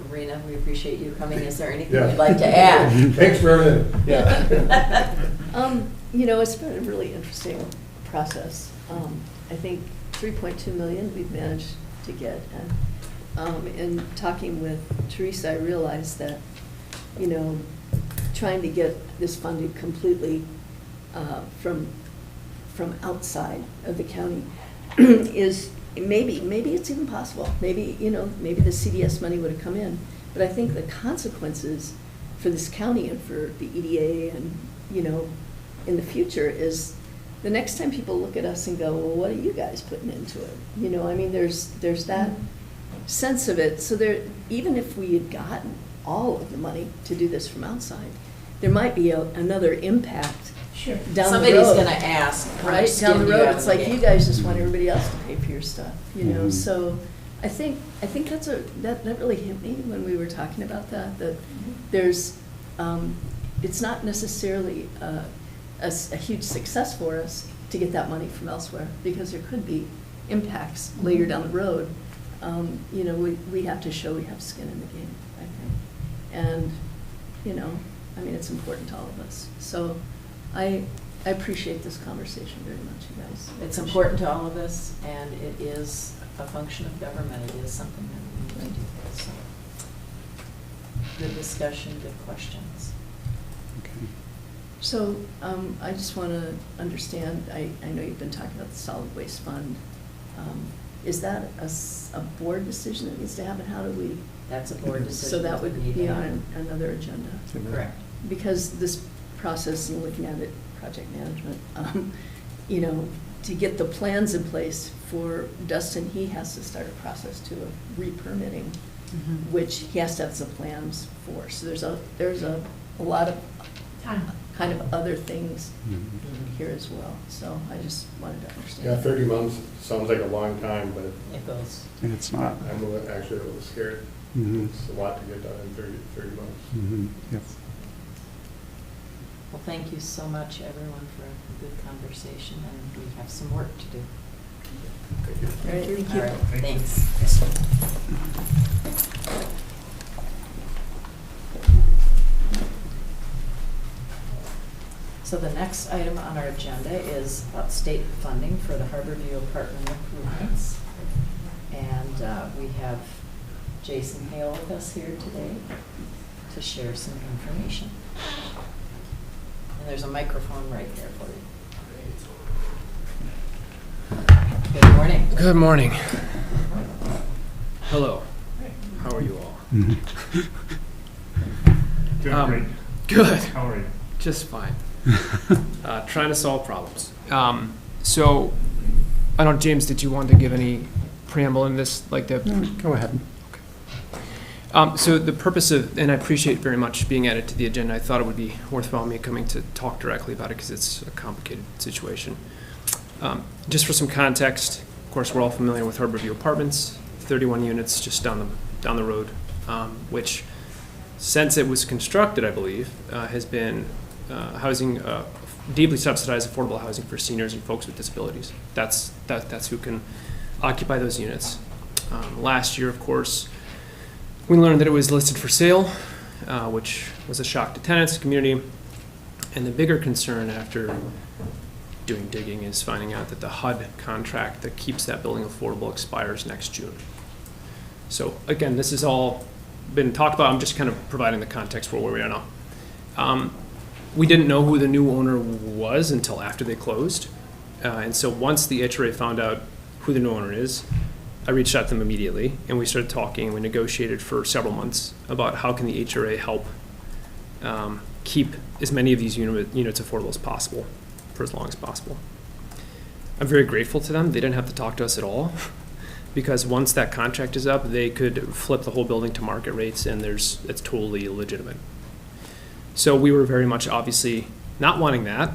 Rena, we appreciate you coming. Is there anything Yeah. you'd like to add? Thanks for everything. Yeah. It's been a really interesting process. I think 3.2 million we've managed to get. And in talking with Teresa, I realized that, trying to get this funded completely from outside of the county is maybe it's even possible. Maybe the CDS money would have come in. But I think the consequences for this county and for the EDA and, in the future is the next time people look at us and go, well, what are you guys putting into it? There's that sense of it. So even if we had gotten all of the money to do this from outside, there might be another impact Sure. down the road. Somebody's gonna ask, how much Right, skin down the do you road, have it's in the like you game? guys just want everybody else to pay for your stuff, you know, Mhm. so I think that really hit me when we were talking about that there's, it's not necessarily a huge success for us to get that money from elsewhere, because there could be impacts later down the road. You know, we have to show we have skin in the game, I think. And, you know, I mean, it's important to all of us. So I appreciate this conversation very much, you guys. It's important to all of us, and it is a function of government. It is something that we need to do. So, good discussion, good questions. Okay. So I just want to understand, I know you've been talking about the solid waste fund. Is that a board decision that needs to happen? How do we? That's a board decision. So that would need be to on happen. another agenda? Correct. Because this process, and looking at it, project management, you know, to get the plans in place for Dustin, he has to start a process too of re-permitting, Mhm. which he has to have some plans for. So there's a lot of kind of other things Mhm. here as well. So I just wanted to understand. Yeah, 30 months sounds like a long time, but It goes. And it's not. I'm actually a little scared. Mhm. It's a lot to get done in 30 months. Mhm. Yep. Well, thank you so much, everyone, for a good conversation, and we have some work to do. Thank you. All right, thank you. All right, Thank you. thanks. So the next item on our agenda is about state funding for the Harborview apartment improvements. And we have Jason Hale with us here today to share some information. And there's a microphone right there for you. Good morning. Good morning. Hello. How are you all? Mhm. Doing great. Good. How are you? Just fine. Trying to solve problems. So, I don't, James, did you want to give any preamble in this, like the? No, go ahead. So the purpose of, and I appreciate very much being added to the agenda. I thought it would be worthwhile me coming to talk directly about it because it's a complicated situation. Just for some context, of course, we're all familiar with Harborview Apartments, 31 units just down the road, which, since it was constructed, I believe, has been housing, deeply subsidized affordable housing for seniors and folks with disabilities. That's who can occupy those units. Last year, of course, we learned that it was listed for sale, which was a shock to tenants, community, and the bigger concern after doing digging is finding out that the HUD contract that keeps that building affordable expires next June. So again, this has all been talked about. I'm just kind of providing the context for where we are now. We didn't know who the new owner was until after they closed. And so once the HRA found out who the new owner is, I reached out to them immediately, and we started talking, and we negotiated for several months about how can the HRA help keep as many of these units affordable as possible for as long as possible. I'm very grateful to them. They didn't have to talk to us at all, because once that contract is up, they could flip the whole building to market rates, and it's totally illegitimate. So we were very much obviously not wanting that.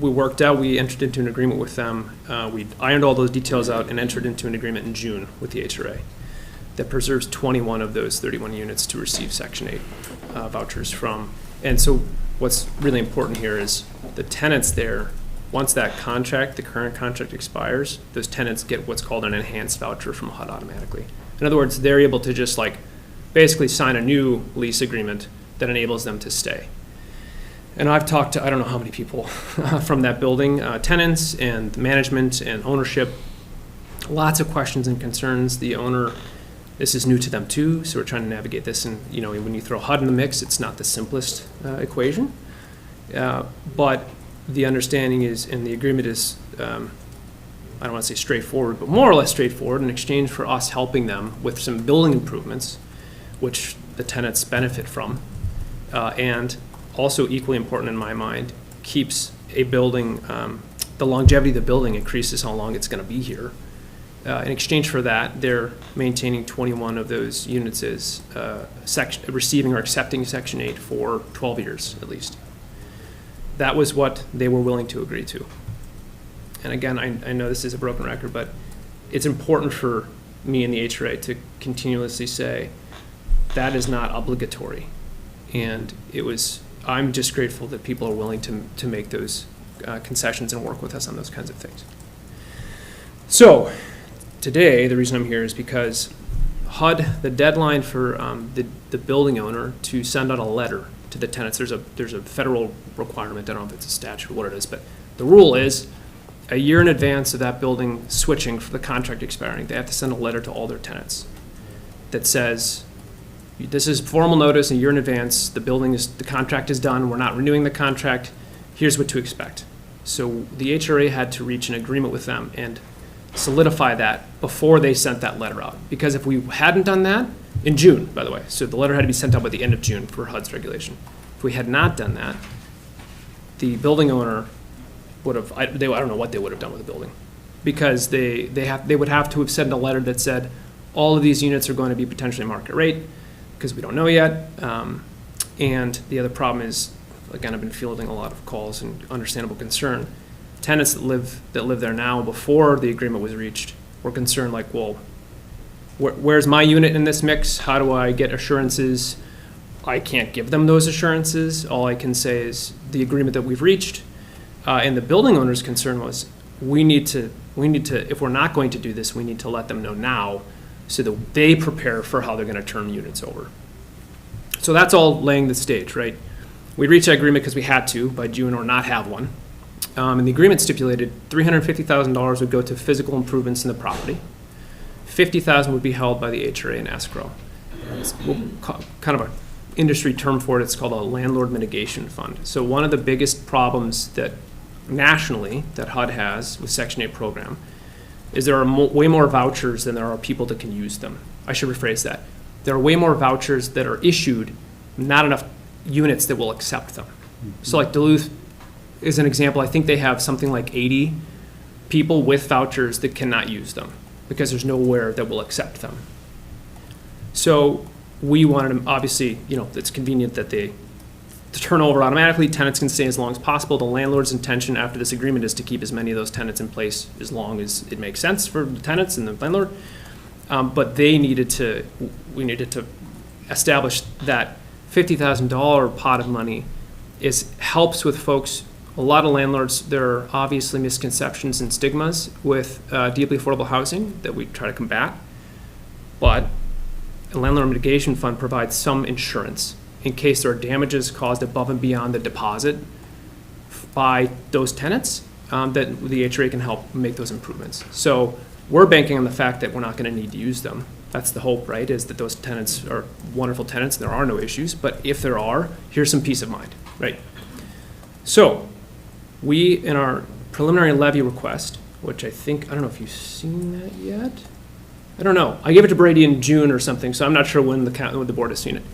We worked out, we entered into an agreement with them. We ironed all those details out and entered into an agreement in June with the HRA that preserves 21 of those 31 units to receive Section 8 vouchers from. And so what's really important here is the tenants there, once that contract, the current contract expires, those tenants get what's called an enhanced voucher from HUD automatically. In other words, they're able to just basically sign a new lease agreement that enables them to stay. And I've talked to, I don't know how many people from that building, tenants and management and ownership, lots of questions and concerns. The owner, this is new to them too, so we're trying to navigate this. And when you throw HUD in the mix, it's not the simplest equation. But the understanding is, and the agreement is, I don't want to say straightforward, but more or less straightforward, in exchange for us helping them with some building improvements, which the tenants benefit from, and also equally important in my mind, keeps a building, the longevity of the building increases how long it's going to be here. In exchange for that, they're maintaining 21 of those units as receiving or accepting Section 8 for 12 years at least. that was what they were willing to agree to. And again, I know this is a broken record, but it's important for me and the HRA to continuously say that is not obligatory. And I'm just grateful that people are willing to make those concessions and work with us on those kinds of things. So today, the reason I'm here is because HUD, the deadline for the building owner to send out a letter to the tenants, there's a federal requirement, I don't know if it's a statute or what it is, but the rule is a year in advance of that building switching for the contract expiring, they have to send a letter to all their tenants that says, this is formal notice a year in advance, the contract is done, we're not renewing the contract, here's what to expect. So the HRA had to reach an agreement with them and solidify that before they sent that letter out. Because if we hadn't done that, in June, by the way, so the letter had to be sent out by the end of June for HUD's regulation. If we had not done that, the building owner would have, I don't know what they would have done with the building. Because they would have to have sent a letter that said, all of these units are going to be potentially market rate, because we don't know yet. And the other problem is, again, I've been fielding a lot of calls and understandable concern. Tenants that live there now before the agreement was reached were concerned like, well, where's my unit in this mix? How do I get assurances? I can't give them those assurances. All I can say is the agreement that we've reached. And the building owner's concern was, we need to, if we're not going to do this, we need to let them know now so that they prepare for how they're going to turn units over. So that's all laying the stage, right? We reached that agreement because we had to by June or not have one. And the agreement stipulated $350,000 would go to physical improvements in the property. $50,000 would be held by the HRA in escrow. It's kind of an industry term for it. It's called a landlord mitigation fund. So one of the biggest problems that nationally that HUD has with Section 8 program is there are way more vouchers than there are people that can use them. I should rephrase that. There are way more vouchers that are issued, not enough units that will accept them. So like Duluth is an example. I think they have something like 80 people with vouchers that cannot use them because there's nowhere that will accept them. So we wanted them, obviously, it's convenient that they turn over automatically. Tenants can stay as long as possible. The landlord's intention after this agreement is to keep as many of those tenants in place as long as it makes sense for the tenants and the landlord. But we needed to establish that $50,000 pot of money helps with folks. A lot of landlords, there are obviously misconceptions and stigmas with deeply affordable housing that we try to combat. But a landlord mitigation fund provides some insurance in case there are damages caused above and beyond the deposit by those tenants, that the HRA can help make those improvements. So we're banking on the fact that we're not going to need to use them. That's the hope, right, is that those tenants are wonderful tenants and there are no issues. But if there are, here's some peace of mind, right? So we, in our preliminary levy request, which I don't know if you've seen that yet. I don't know. I gave it to Brady in June or something, so I'm not sure when the board has seen it.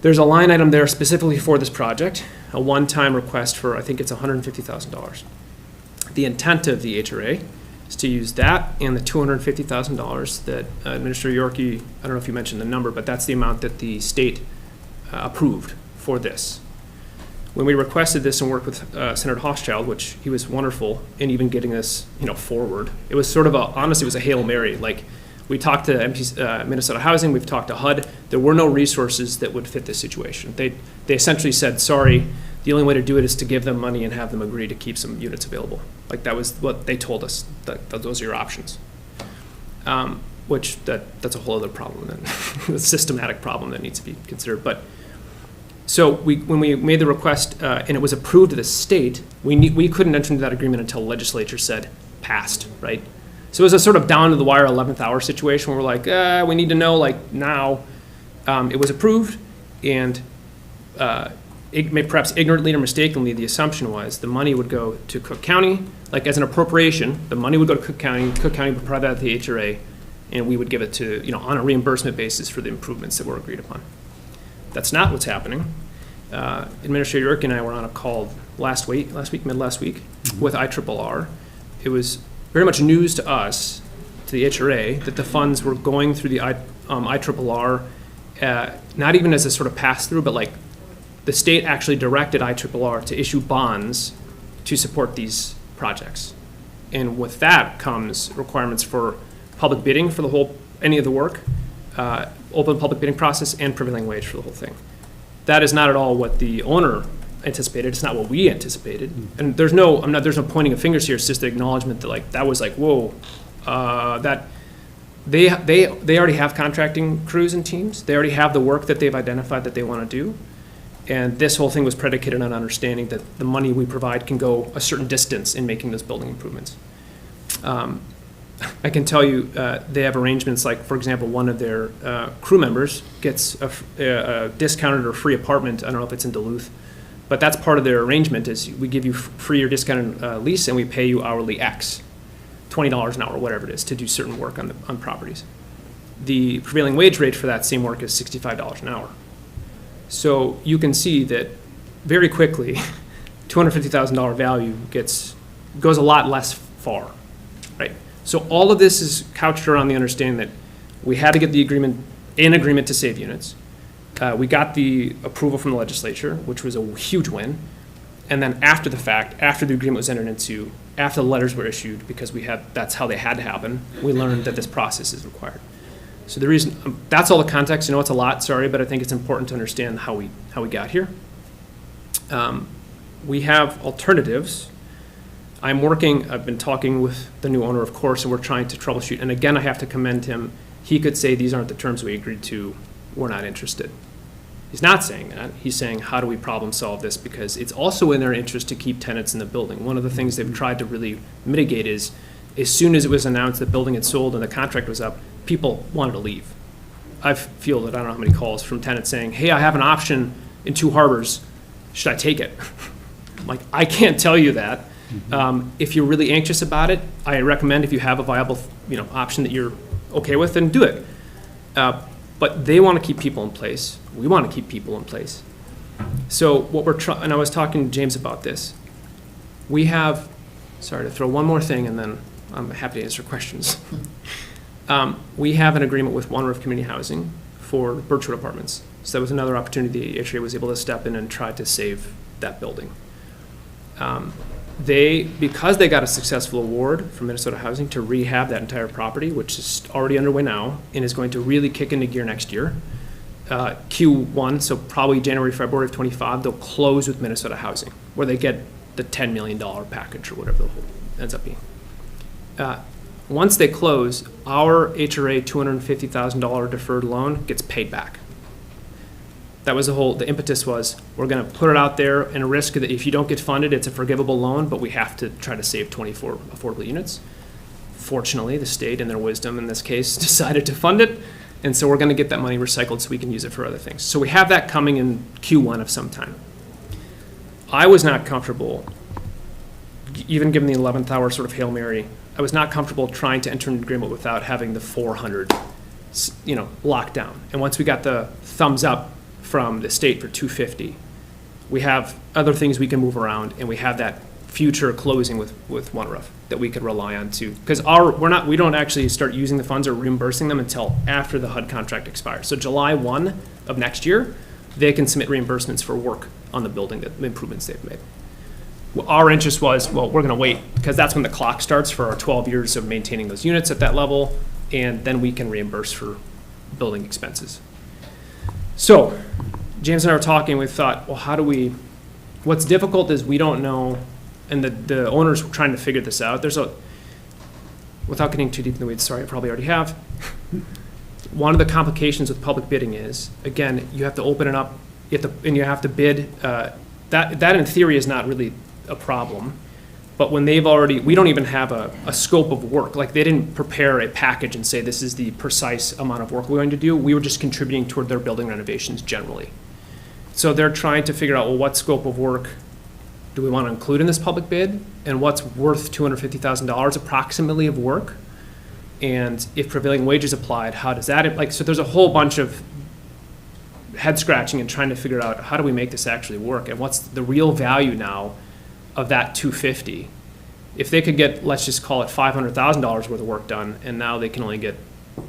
There's a line item there specifically for this project, a one-time request for, I think it's $150,000. The intent of the HRA is to use that and the $250,000 that Administrator Yorkie, I don't know if you mentioned the number, but that's the amount that the state approved for this. When we requested this and worked with Senator Hochschild, which he was wonderful in even getting this, forward, it was sort of honestly, it was a Hail Mary. Like, we talked to Minnesota Housing, we've talked to HUD. There were no resources that would fit this situation. They essentially said, sorry, the only way to do it is to give them money and have them agree to keep some units available. Like, that was what they told us, that those are your options. That's a whole other problem, a systematic problem that needs to be considered. But so when we made the request and it was approved to the state, we couldn't enter into that agreement until legislature said passed, right? So it was a sort of down to the wire 11th hour situation where we're like, we need to know like now. It was approved, and perhaps ignorantly or mistakenly, the assumption was the money would go to Cook County, like as an appropriation. The money would go to Cook County. Cook County would provide that to the HRA, and we would give it to, on a reimbursement basis for the improvements that were agreed upon. That's not what's happening. Administrator York and I were on a call mid last week, with IRRR. It was very much news to us, to the HRA, that the funds were going through the IRRR, not even as a sort of pass-through, but like the state actually directed IRRR to issue bonds to support these projects. And with that comes requirements for public bidding for any of the work, open public bidding process, and prevailing wage for the whole thing. That is not at all what the owner anticipated. It's not what we anticipated. And there's no pointing of fingers here. It's just the acknowledgement that that was whoa, that they already have contracting crews and teams. They already have the work that they've identified that they want to do. And this whole thing was predicated on understanding that the money we provide can go a certain distance in making those building improvements. I can tell you they have arrangements like, for example, one of their crew members gets a discounted or free apartment. I don't know if it's in Duluth, but that's part of their arrangement is we give you free or discounted lease and we pay you hourly X, $20 an hour, whatever it is, to do certain work on properties. The prevailing wage rate for that same work is $65 an hour. So you can see that very quickly, $250,000 value goes a lot less far, right? So all of this is couched around the understanding that we had to get the agreement to save units. We got the approval from the legislature, which was a huge win. And then after the fact, after the agreement was entered into, after the letters were issued, because that's how they had to happen, we learned that this process is required. So the reason, that's all the context. I know it's a lot, sorry, but I think it's important to understand how we got here. We have alternatives. I've been talking with the new owner, of course, and we're trying to troubleshoot. And again, I have to commend him. He could say, these aren't the terms we agreed to, we're not interested. He's not saying that. He's saying, how do we problem solve this? Because it's also in their interest to keep tenants in the building. One of the things they've tried to really mitigate is, as soon as it was announced the building had sold and the contract was up, people wanted to leave. I fielded, I don't know how many calls from tenants saying, hey, I have an option in 2 harbors. Should I take it? I'm like, I can't tell you that. If you're really anxious about it, I recommend if you have a viable option that you're okay with, then do it. But they want to keep people in place. We want to keep people in place. So what we're trying, and I was talking to James about this. We have, sorry to throw one more thing and then I'm happy to answer questions. We have an agreement with One Roof Community Housing for Birchwood Apartments. So that was another opportunity the HRA was able to step in and try to save that building. Because they got a successful award from Minnesota Housing to rehab that entire property, which is already underway now and is going to really kick into gear next year, Q1, so probably January, February of 25, they'll close with Minnesota Housing, where they get the $10 million package or whatever the whole ends up being. Once they close, our HRA $250,000 deferred loan gets paid back. That was the impetus was, we're going to put it out there and a risk that if you don't get funded, it's a forgivable loan, but we have to try to save 24 affordable units. Fortunately, the state, in their wisdom in this case, decided to fund it, and so we're going to get that money recycled so we can use it for other things. So we have that coming in Q1 of some time. I was not comfortable, even given the 11th hour sort of Hail Mary, I was not comfortable trying to enter an agreement without having the 400, locked down. And once we got the thumbs up from the state for 250, we have other things we can move around, and we have that future closing with One Roof that we could rely on too. Because we don't actually start using the funds or reimbursing them until after the HUD contract expires. So July 1 of next year, they can submit reimbursements for work on the building, the improvements they've made. Our interest was, we're going to wait because that's when the clock starts for our 12 years of maintaining those units at that level, and then we can reimburse for building expenses. So James and I were talking, we thought, what's difficult is we don't know, and the owners were trying to figure this out. Without getting too deep in the weeds, sorry, I probably already have. One of the complications with public bidding is, again, you have to open it up, and you have to bid. That in theory is not really a problem, but when we don't even have a scope of work. Like, they didn't prepare a package and say this is the precise amount of work we're going to do. We were just contributing toward their building renovations generally. So they're trying to figure out, what scope of work do we want to include in this public bid, and what's worth $250,000 approximately of work, and if prevailing wages applied, how does that, so there's a whole bunch of head scratching and trying to figure out, how do we make this actually work, and what's the real value now of that 250. If they could get, let's just call it $500,000 worth of work done, and now they can only get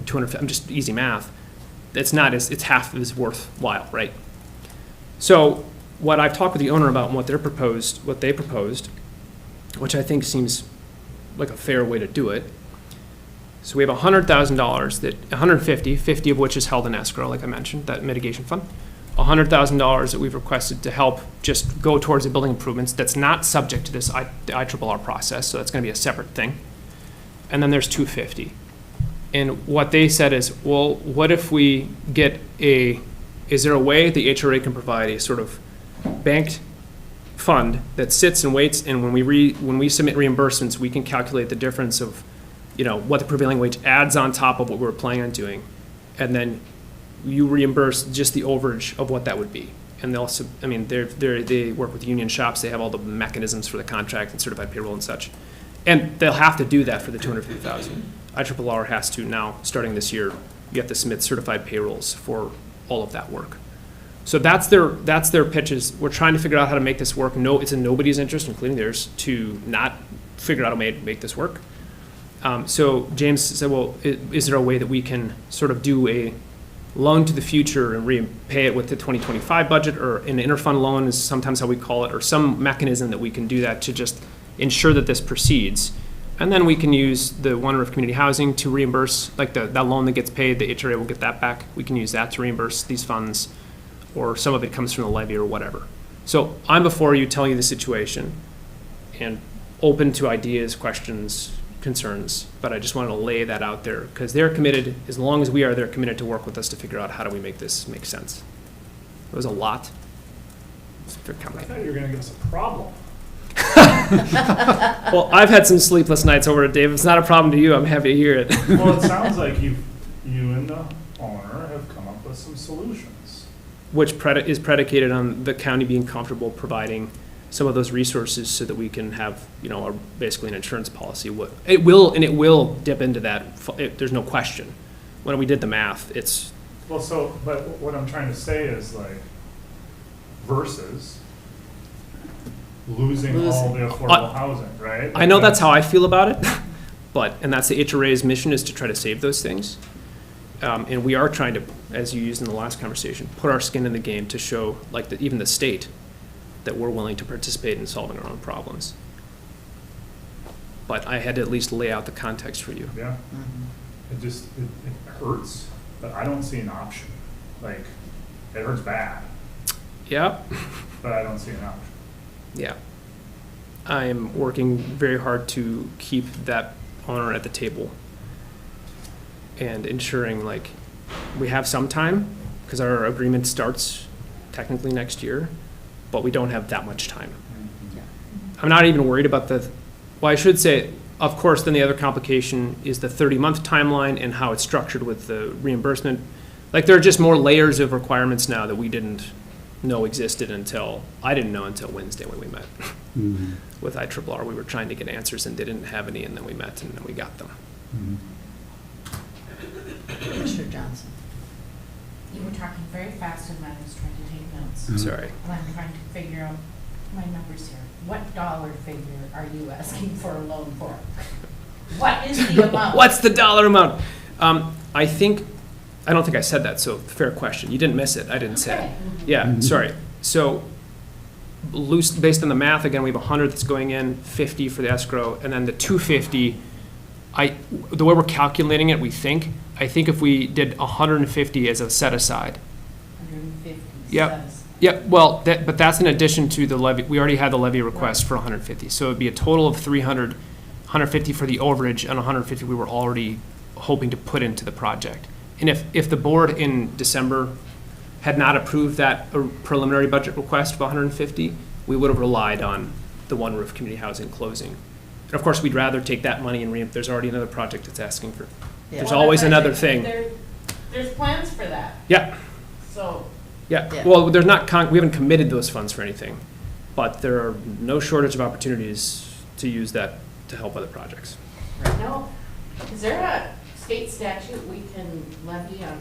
200, I'm just easy math, it's half as worthwhile, right? So what I've talked with the owner about and what they proposed, which I think seems like a fair way to do it. So we have $100,000 $150 of which is held in escrow, like I mentioned, that mitigation fund. $100,000 that we've requested to help just go towards the building improvements that's not subject to this IRRR process, so that's gonna be a separate thing. And then there's $250. And what they said is, well, what if we get is there a way the HRA can provide a sort of banked fund that sits and waits, and when we submit reimbursements, we can calculate the difference of, what the prevailing wage adds on top of what we're planning on doing, and then you reimburse just the overage of what that would be. And they also, they work with union shops, they have all the mechanisms for the contract and certified payroll and such. And they'll have to do that for the $250,000. IRRR has to now, starting this year, you have to submit certified payrolls for all of that work. So that's their pitches. We're trying to figure out how to make this work. No, it's in nobody's interest, including theirs, to not figure out a way to make this work. So James said, well, is there a way that we can sort of do a loan to the future and repay it with the 2025 budget, or an interfund loan is sometimes how we call it, or some mechanism that we can do that to just ensure that this proceeds. And then we can use the One Roof Community Housing to reimburse, like that loan that gets paid, the HRA will get that back. We can use that to reimburse these funds, or some of it comes from the levy or whatever. So I'm before you telling you the situation and open to ideas, questions, concerns, but I just wanted to lay that out there because they're committed, as long as we are, they're committed to work with us to figure out how do we make this make sense. It was a lot. It's very I complicated. thought you were gonna give us a problem. Well, I've had some sleepless nights over it, Dave. It's not a problem to you. I'm happy to hear it. Well, it sounds like you and the owner have come up with some solutions. Which is predicated on the county being comfortable providing some of those resources so that we can have, basically an insurance policy. It will dip into that. There's no question. When we did the math, it's. Well, but what I'm trying to say is like, versus losing all the affordable housing, right? I know that's how I feel about it, and that's the HRA's mission, is to try to save those things. And we are trying to, as you used in the last conversation, put our skin in the game to show, even the state, that we're willing to participate in solving our own problems. But I had to at least lay out the context for you. Yeah. It hurts, but I don't see an option. Like, it hurts bad, Yeah. but I don't see an option. Yeah. I am working very hard to keep that owner at the table and ensuring we have some time, because our agreement starts technically next year, but we don't have that much time. I'm not even worried about I should say, of course, then the other complication is the 30-month timeline and how it's structured with the reimbursement. There are just more layers of requirements now that we didn't know existed I didn't know until Wednesday when we met with IRRR. We were trying to get answers and they didn't have any, and then we met and then we got them. Commissioner Johnson. You were talking very fast and I was trying to take notes. Sorry. And I'm trying to figure out my numbers here. What dollar figure are you asking for a loan for? What is the amount? What's the dollar amount? I don't think I said that, so fair question. You didn't miss it. I didn't say it. Yeah, sorry. So based on the math, again, we have 100 that's going in, 50 for the escrow, and then the 250, the way we're calculating it, I think if we did 150 as a set aside. 150. Yep. Yep, well, but that's in addition to the levy. We already had the levy request for 150. So it'd be a total of 300, 150 for the overage, and 150 we were already hoping to put into the project. And if the board in December had not approved that preliminary budget request of 150, we would have relied on the One Roof Community Housing closing. And of course, we'd rather take that money and there's already another project that's asking for. Yeah. There's always another thing. There's plans for that. Yeah. So. Yeah. Well, there's not. We haven't committed those funds for anything, but there are no shortage of opportunities to use that to help other projects. No. Is there a state statute we can levy on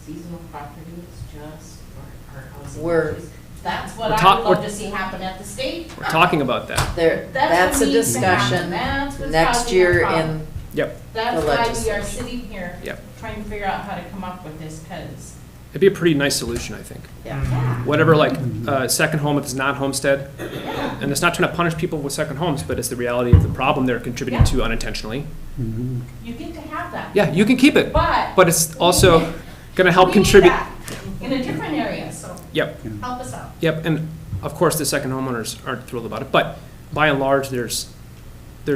seasonal properties just for our housing? That's what I would love to see happen at the state. We're talking about that. That's a discussion next year in. Yep. That's why we are sitting here Yep. trying to figure out how to come up with this, because it'd be a pretty nice solution, I think. Yeah. Whatever, like, second home if it's not homestead, and it's not trying to punish people with second homes, but it's the reality of the problem they're contributing to unintentionally. You get to have that. Yeah, you can keep it, But it's also going to help we need contribute. that in a different area, so Yep, help us out. yep, and of course, the second homeowners aren't thrilled about it, but by and large, there's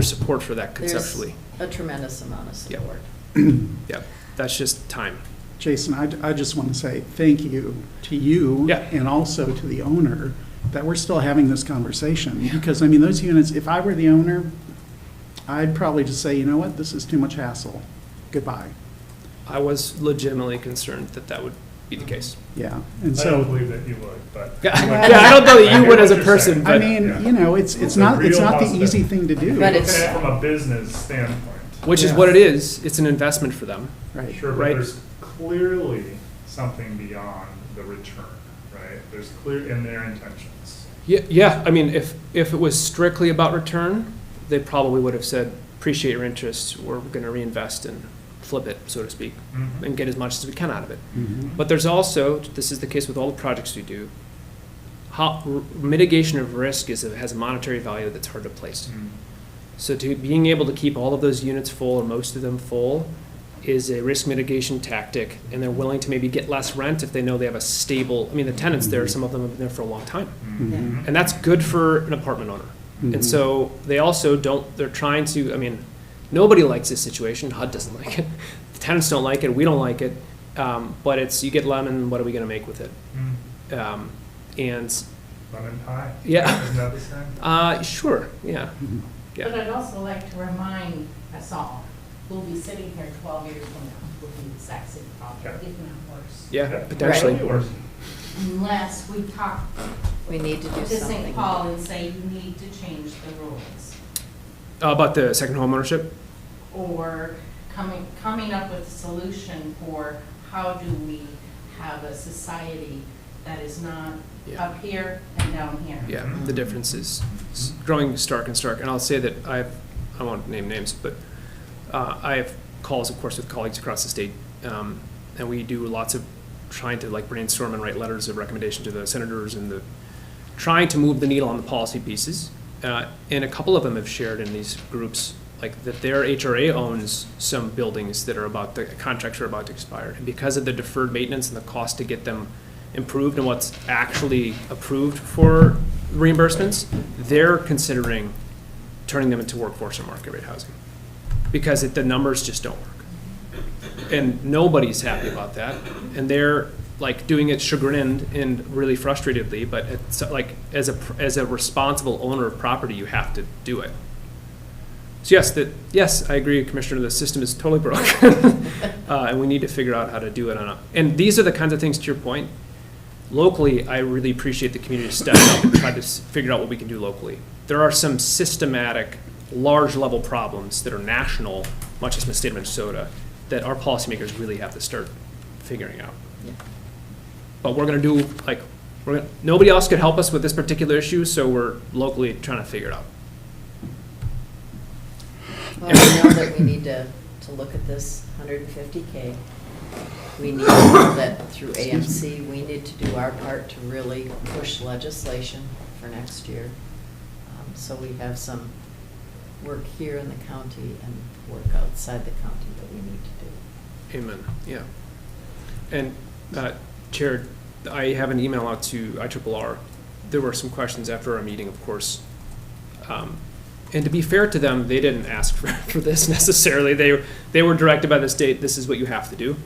support for that conceptually. There's a tremendous amount of Yep. support. Yep, that's just time. Jason, I just want to say thank you to you Yeah. and also to the owner that we're still having this conversation. Because, I mean, those units, if I were the owner, I'd probably just say, you know what, this is too much hassle. Goodbye. I was legitimately concerned that that would be the case. Yeah. And I don't so, believe that you would, but. Yeah, I don't know that you would as a person, I but mean, you know, it's a not real the positive. easy thing to do. But Looking it's- at it from a business standpoint. which is Yeah. what it is. It's an investment for them. Right. Sure, but Right. there's clearly something beyond the return, right? There's clear in their intentions. Yeah. I mean, if it was strictly about return, they probably would have said, appreciate your interest. We're going to reinvest and flip it, so to speak, and get as much as we can out of it. Mhm. But there's also, this is the case with all the projects we do, mitigation of risk has a monetary value that's hard to place. So being able to keep all of those units full or most of them full is a risk mitigation tactic, and they're willing to maybe get less rent if they know they have a stable, I mean, the tenants there, some of them have been there for a long time. Mhm. And that's good for an apartment owner. Mhm. And so they also they're trying to, I mean, nobody likes this situation. HUD doesn't like it. The tenants don't like it. We don't like it. But it's, you get lemon, what are we going to make with it? And Lemon pie? Yeah. Isn't that the same? sure, yeah. But I'd also like to remind us all, we'll be sitting here 12 years from now with the exact same problem, if not worse. Yeah, potentially. Probably worse. Unless we talk We need to do to something. St. Paul and say you need to change the rules. About the second home ownership? Or coming up with a solution for how do we have a society that is not Yeah. up here and down here. Yeah, the difference is growing stark and stark. And I'll say that I won't name names, but I have calls, of course, with colleagues across the state. And we do lots of trying to like brainstorm and write letters of recommendation to the senators and trying to move the needle on the policy pieces. And a couple of them have shared in these groups like that their HRA owns some buildings that are the contracts are about to expire. And because of the deferred maintenance and the cost to get them improved and what's actually approved for reimbursements, they're considering turning them into workforce or market rate housing because the numbers just don't work. And nobody's happy about that. And they're like doing it chagrined and really frustratedly, but it's like as a responsible owner of property, you have to do it. So yes, I agree, Commissioner, the system is totally broken. And we need to figure out how to do it and these are the kinds of things, to your point, locally, I really appreciate the community stepping up and trying to figure out what we can do locally. There are some systematic, large-level problems that are national, much as in the state of Minnesota, that our policymakers really have to start figuring out. Yeah. But we're going to do, nobody else could help us with this particular issue, so we're locally trying to figure it out. Well, we know that we need to look at this 150K. We need to know that through AMC, we need to do our part to really push legislation for next year. So we have some work here in the county and work outside the county that we need to do. Amen, yeah. And Chair, I have an email out to IRRR. There were some questions after our meeting, of course. And to be fair to them, they didn't ask for this necessarily. They were directed by the state, this is what you have to do.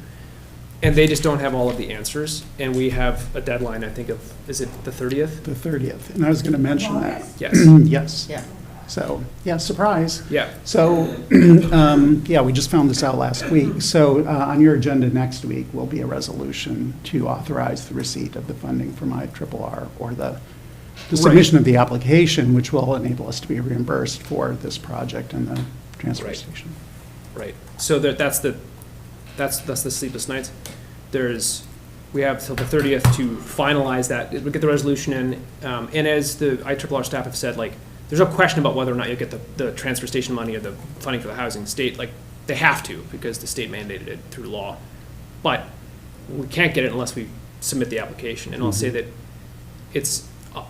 And they just don't have all of the answers. And we have a deadline, I think, is it the 30th? The 30th, and I was going to mention that. Yes. Yes. Yeah. So, yeah, surprise. Yeah. So, yeah, we just found this out last week. So on your agenda next week will be a resolution to authorize the receipt of the funding from IRRR or the submission of the application, which will enable us to be reimbursed for this project and the transfer station. Right. So that's the sleepless nights. We have till the 30th to finalize that. We get the resolution in, and as the IRRR staff have said, like, there's no question about whether or not you get the transfer station money or the funding for the housing. State, like, they have to because the state mandated it through law. But we can't get it unless we submit the application. And I'll say that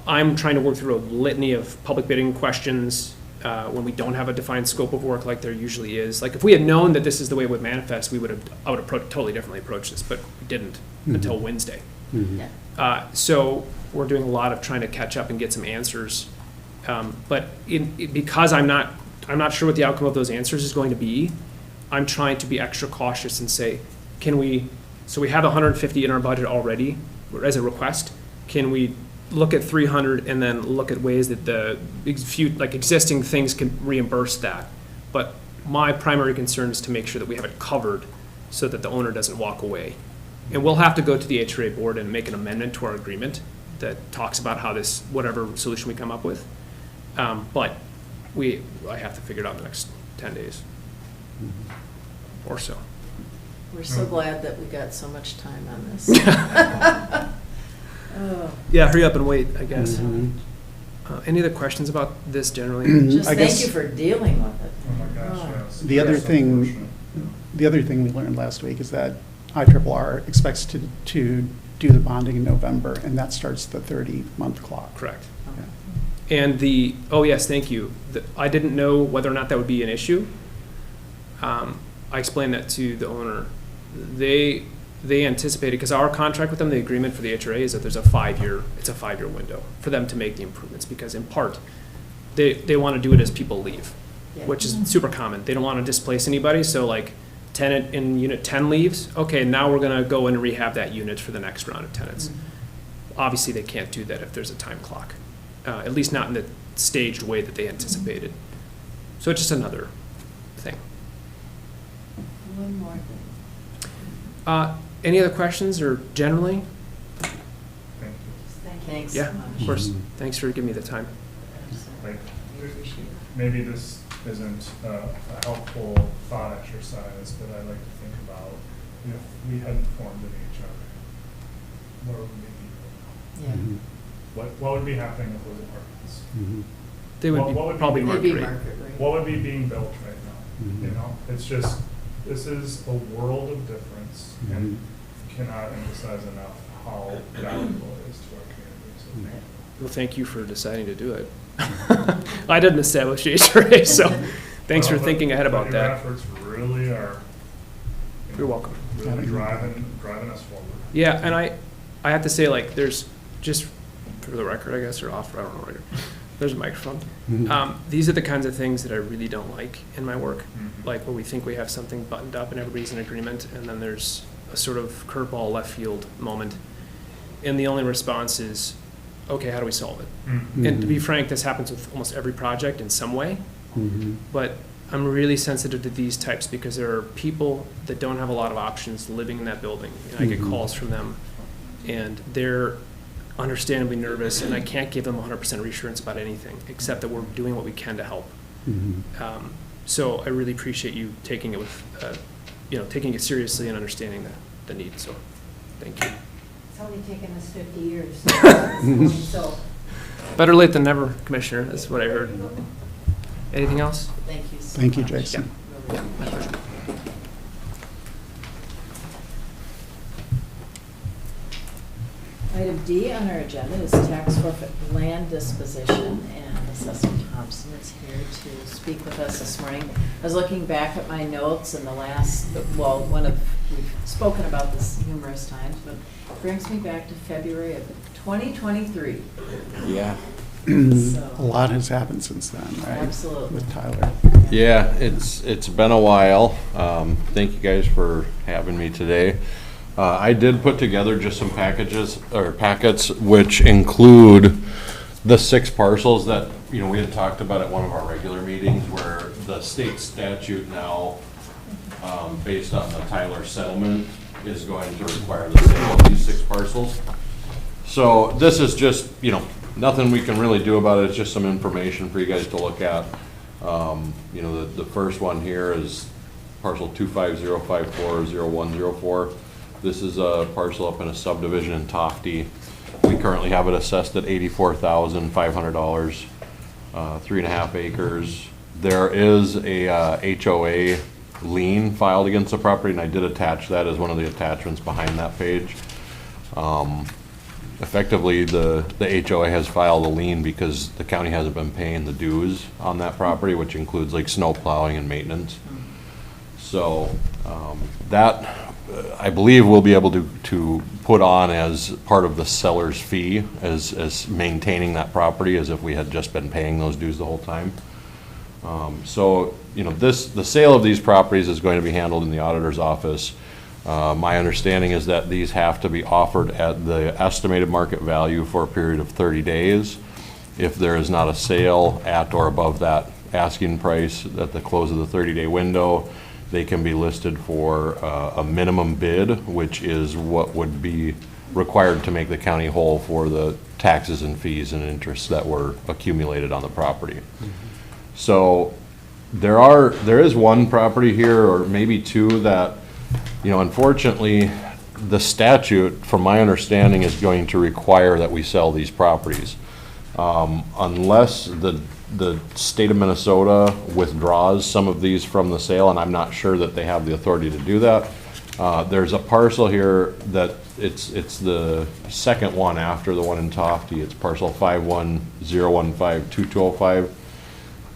I'm trying to work through a litany of public bidding questions when we don't have a defined scope of work like there usually is. Like if we had known that this is the way it would manifest, I would have totally differently approached this, but we didn't until Wednesday. So we're doing a lot of trying to catch up and get some answers. But because I'm not sure what the outcome of those answers is going to be, I'm trying to be extra cautious and say, so we have 150 in our budget already as a request. Can we look at 300 and then look at ways that the existing things can reimburse that? But my primary concern is to make sure that we have it covered so that the owner doesn't walk away. And we'll have to go to the HRA board and make an amendment to our agreement that talks about how whatever solution we come up with. But I have to figure it out in the next 10 days or so. We're so glad that we got so much time on this. Oh. Yeah, hurry up and wait, I guess. Any other questions about this generally? Just thank you for dealing with it. Oh my gosh, yes. The other thing we learned last week is that IRRR expects to do the bonding in November, and that starts the 30-month clock. Correct. Okay. And oh yes, thank you. I didn't know whether or not that would be an issue. I explained that to the owner. They anticipated, because our contract with them, the agreement for the HRA is that there's a 5-year window for them to make the improvements, because in part, they want to do it as people leave, which is super common. They don't want to displace anybody, so like tenant in unit 10 leaves, okay, now we're going to go in and rehab that unit for the next round of tenants. Obviously, they can't do that if there's a time clock, at least not in the staged way that they anticipated. So it's just another thing. One more thing. Any other questions or generally? Thank you. Thanks Yeah, so much. of course. Thanks for giving me the time. Like, We appreciate it. maybe this isn't a helpful thought exercise, but I'd like to think about if we hadn't formed an HRA, where would we be? Yeah. What would be happening with those apartments? They would What would be be probably the- market Maybe rate. market rate. What would be being built right now? You know, it's just, this is a world of difference, and cannot emphasize enough how valuable it is to our community. So thank you. Well, thank you for deciding to do it. I didn't establish the HRA, so thanks for Well, thinking ahead about your that. efforts really are. You're welcome. Really driving us forward. Yeah, and I have to say, like, there's just for the record, I guess, or off, I don't know. There's a microphone. These are the kinds of things that I really don't like in my work, like where we think we have something buttoned up and everybody's in agreement, and then there's a sort of curveball left field moment, and the only response is, okay, how do we solve it? And to be frank, this happens with almost every project in some way, but I'm really sensitive to these types because there are people that don't have a lot of options living in that building, and I get calls from them, and they're understandably nervous, and I can't give them 100% reassurance about anything, except that we're doing what we can to help. So I really appreciate you taking it with, taking it seriously and understanding the need, so thank you. It's only taken us 50 years. So. Better late than never, Commissioner, that's what I heard. Anything else? Thank you so Thank you, much. Jason. Really appreciate it. Item D on our agenda is tax forfeit land disposition, and Assessor Thompson is here to speak with us this morning. I was looking back at my notes and we've spoken about this numerous times, but it brings me back to February of 2023. Yeah. So- A lot has happened since then, right? Absolutely. With Tyler. Yeah, it's been a while. Thank you guys for having me today. I did put together just some packets which include the 6 parcels that, we had talked about at one of our regular meetings, where the state statute now, based on the Tyler settlement, is going to require the sale of these 6 parcels. So this is just, nothing we can really do about it. It's just some information for you guys to look at. The first one here is parcel 250540104. This is a parcel up in a subdivision in Tofty. We currently have it assessed at $84,500, 3.5 acres. There is a HOA lien filed against the property, and I did attach that as one of the attachments behind that page. Effectively, the HOA has filed a lien because the county hasn't been paying the dues on that property, which includes like snow plowing and maintenance. So that, I believe we'll be able to put on as part of the seller's fee as maintaining that property, as if we had just been paying those dues the whole time. So, you know, the sale of these properties is going to be handled in the auditor's office. My understanding is that these have to be offered at the estimated market value for a period of 30 days. If there is not a sale at or above that asking price at the close of the 30-day window, they can be listed for a minimum bid, which is what would be required to make the county whole for the taxes and fees and interests that were accumulated on the property. So there is one property here, or maybe two, that, you know, unfortunately, the statute, from my understanding, is going to require that we sell these properties. Unless the state of Minnesota withdraws some of these from the sale, and I'm not sure that they have the authority to do that. There's a parcel here that it's the second one after the one in Tofty. It's parcel 510152205.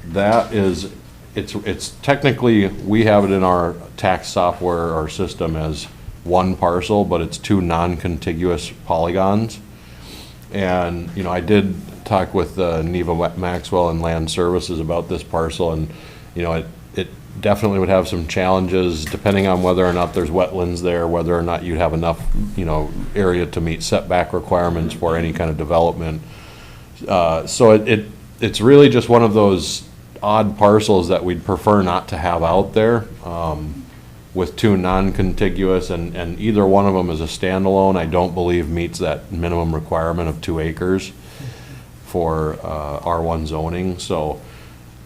That is, it's technically, we have it in our tax software, our system, as one parcel, but it's two non-contiguous polygons. And, you know, I did talk with Neva Maxwell and Land Services about this parcel, and, you know, it definitely would have some challenges depending on whether or not there's wetlands there, whether or not you'd have enough, you know, area to meet setback requirements for any kind of development. So it's really just one of those odd parcels that we'd prefer not to have out there, with two non-contiguous, and either one of them is a standalone. I don't believe meets that minimum requirement of 2 acres for R1 zoning. So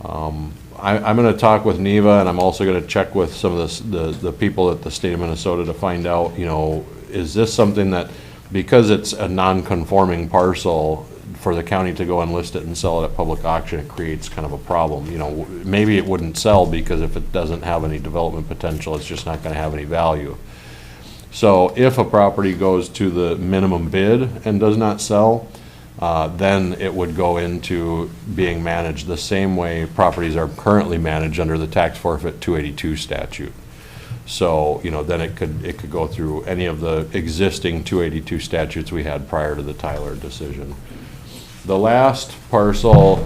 I'm going to talk with Neva, and I'm also going to check with some of the people at the state of Minnesota to find out, you know, is this something that, because it's a non-conforming parcel, for the county to go and list it and sell it at public auction, it creates kind of a problem. You know, maybe it wouldn't sell because if it doesn't have any development potential, it's just not going to have any value. So if a property goes to the minimum bid and does not sell, then it would go into being managed the same way properties are currently managed under the tax forfeit 282 statute. So, you know, then it could go through any of the existing 282 statutes we had prior to the Tyler decision. The last parcel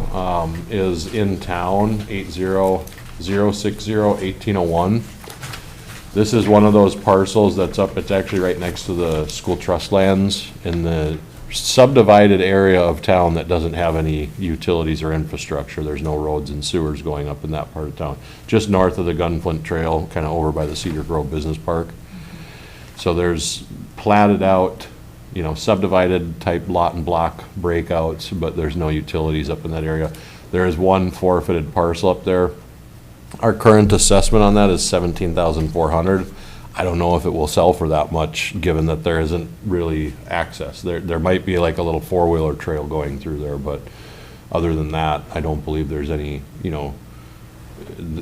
is in town, 800601801. This is one of those parcels that's up, it's actually right next to the school trust lands in the subdivided area of town that doesn't have any utilities or infrastructure. There's no roads and sewers going up in that part of town. Just north of the Gunflint Trail, kind of over by the Cedar Grove Business Park. So there's platted out, you know, subdivided type lot and block breakouts, but there's no utilities up in that area. There is one forfeited parcel up there. Our current assessment on that is $17,400. I don't know if it will sell for that much, given that there isn't really access. There might be like a little four-wheeler trail going through there, but other than that, I don't believe there's any, you know,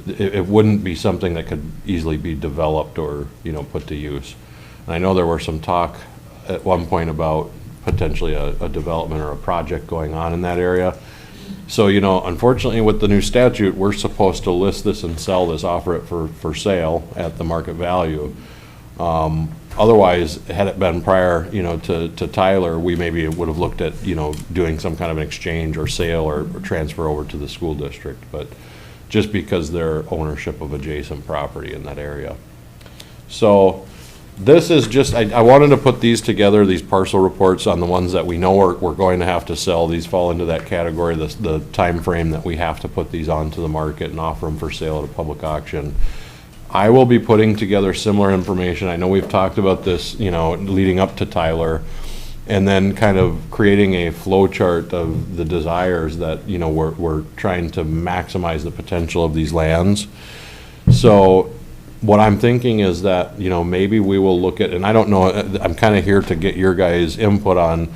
it wouldn't be something that could easily be developed or, you know, put to use. And I know there were some talk at one point about potentially a development or a project going on in that area. So, you know, unfortunately with the new statute, we're supposed to list this and sell this, offer it for sale at the market value. Otherwise, had it been prior, you know, to Tyler, we maybe would have looked at, you know, doing some kind of an exchange or sale or transfer over to the school district, but just because they're ownership of adjacent property in that area. So this is just, I wanted to put these together, these parcel reports on the ones that we know we're going to have to sell. These fall into that category, the time frame that we have to put these onto the market and offer them for sale at a public auction. I will be putting together similar information. I know we've talked about this, you know, leading up to Tyler, and then kind of creating a flow chart of the desires that, you know, we're trying to maximize the potential of these lands. So what I'm thinking is that, you know, maybe we will look at, and I don't know, I'm kind of here to get your guys' input on,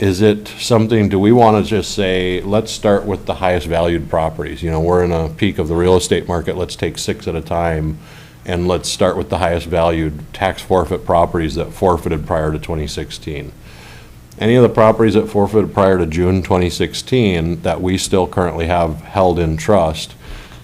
is it something, do we want to just say, let's start with the highest valued properties? You know, we're in a peak of the real estate market, let's take 6 at a time And let's start with the highest valued tax forfeit properties that forfeited prior to 2016. Any of the properties that forfeited prior to June 2016 that we still currently have held in trust,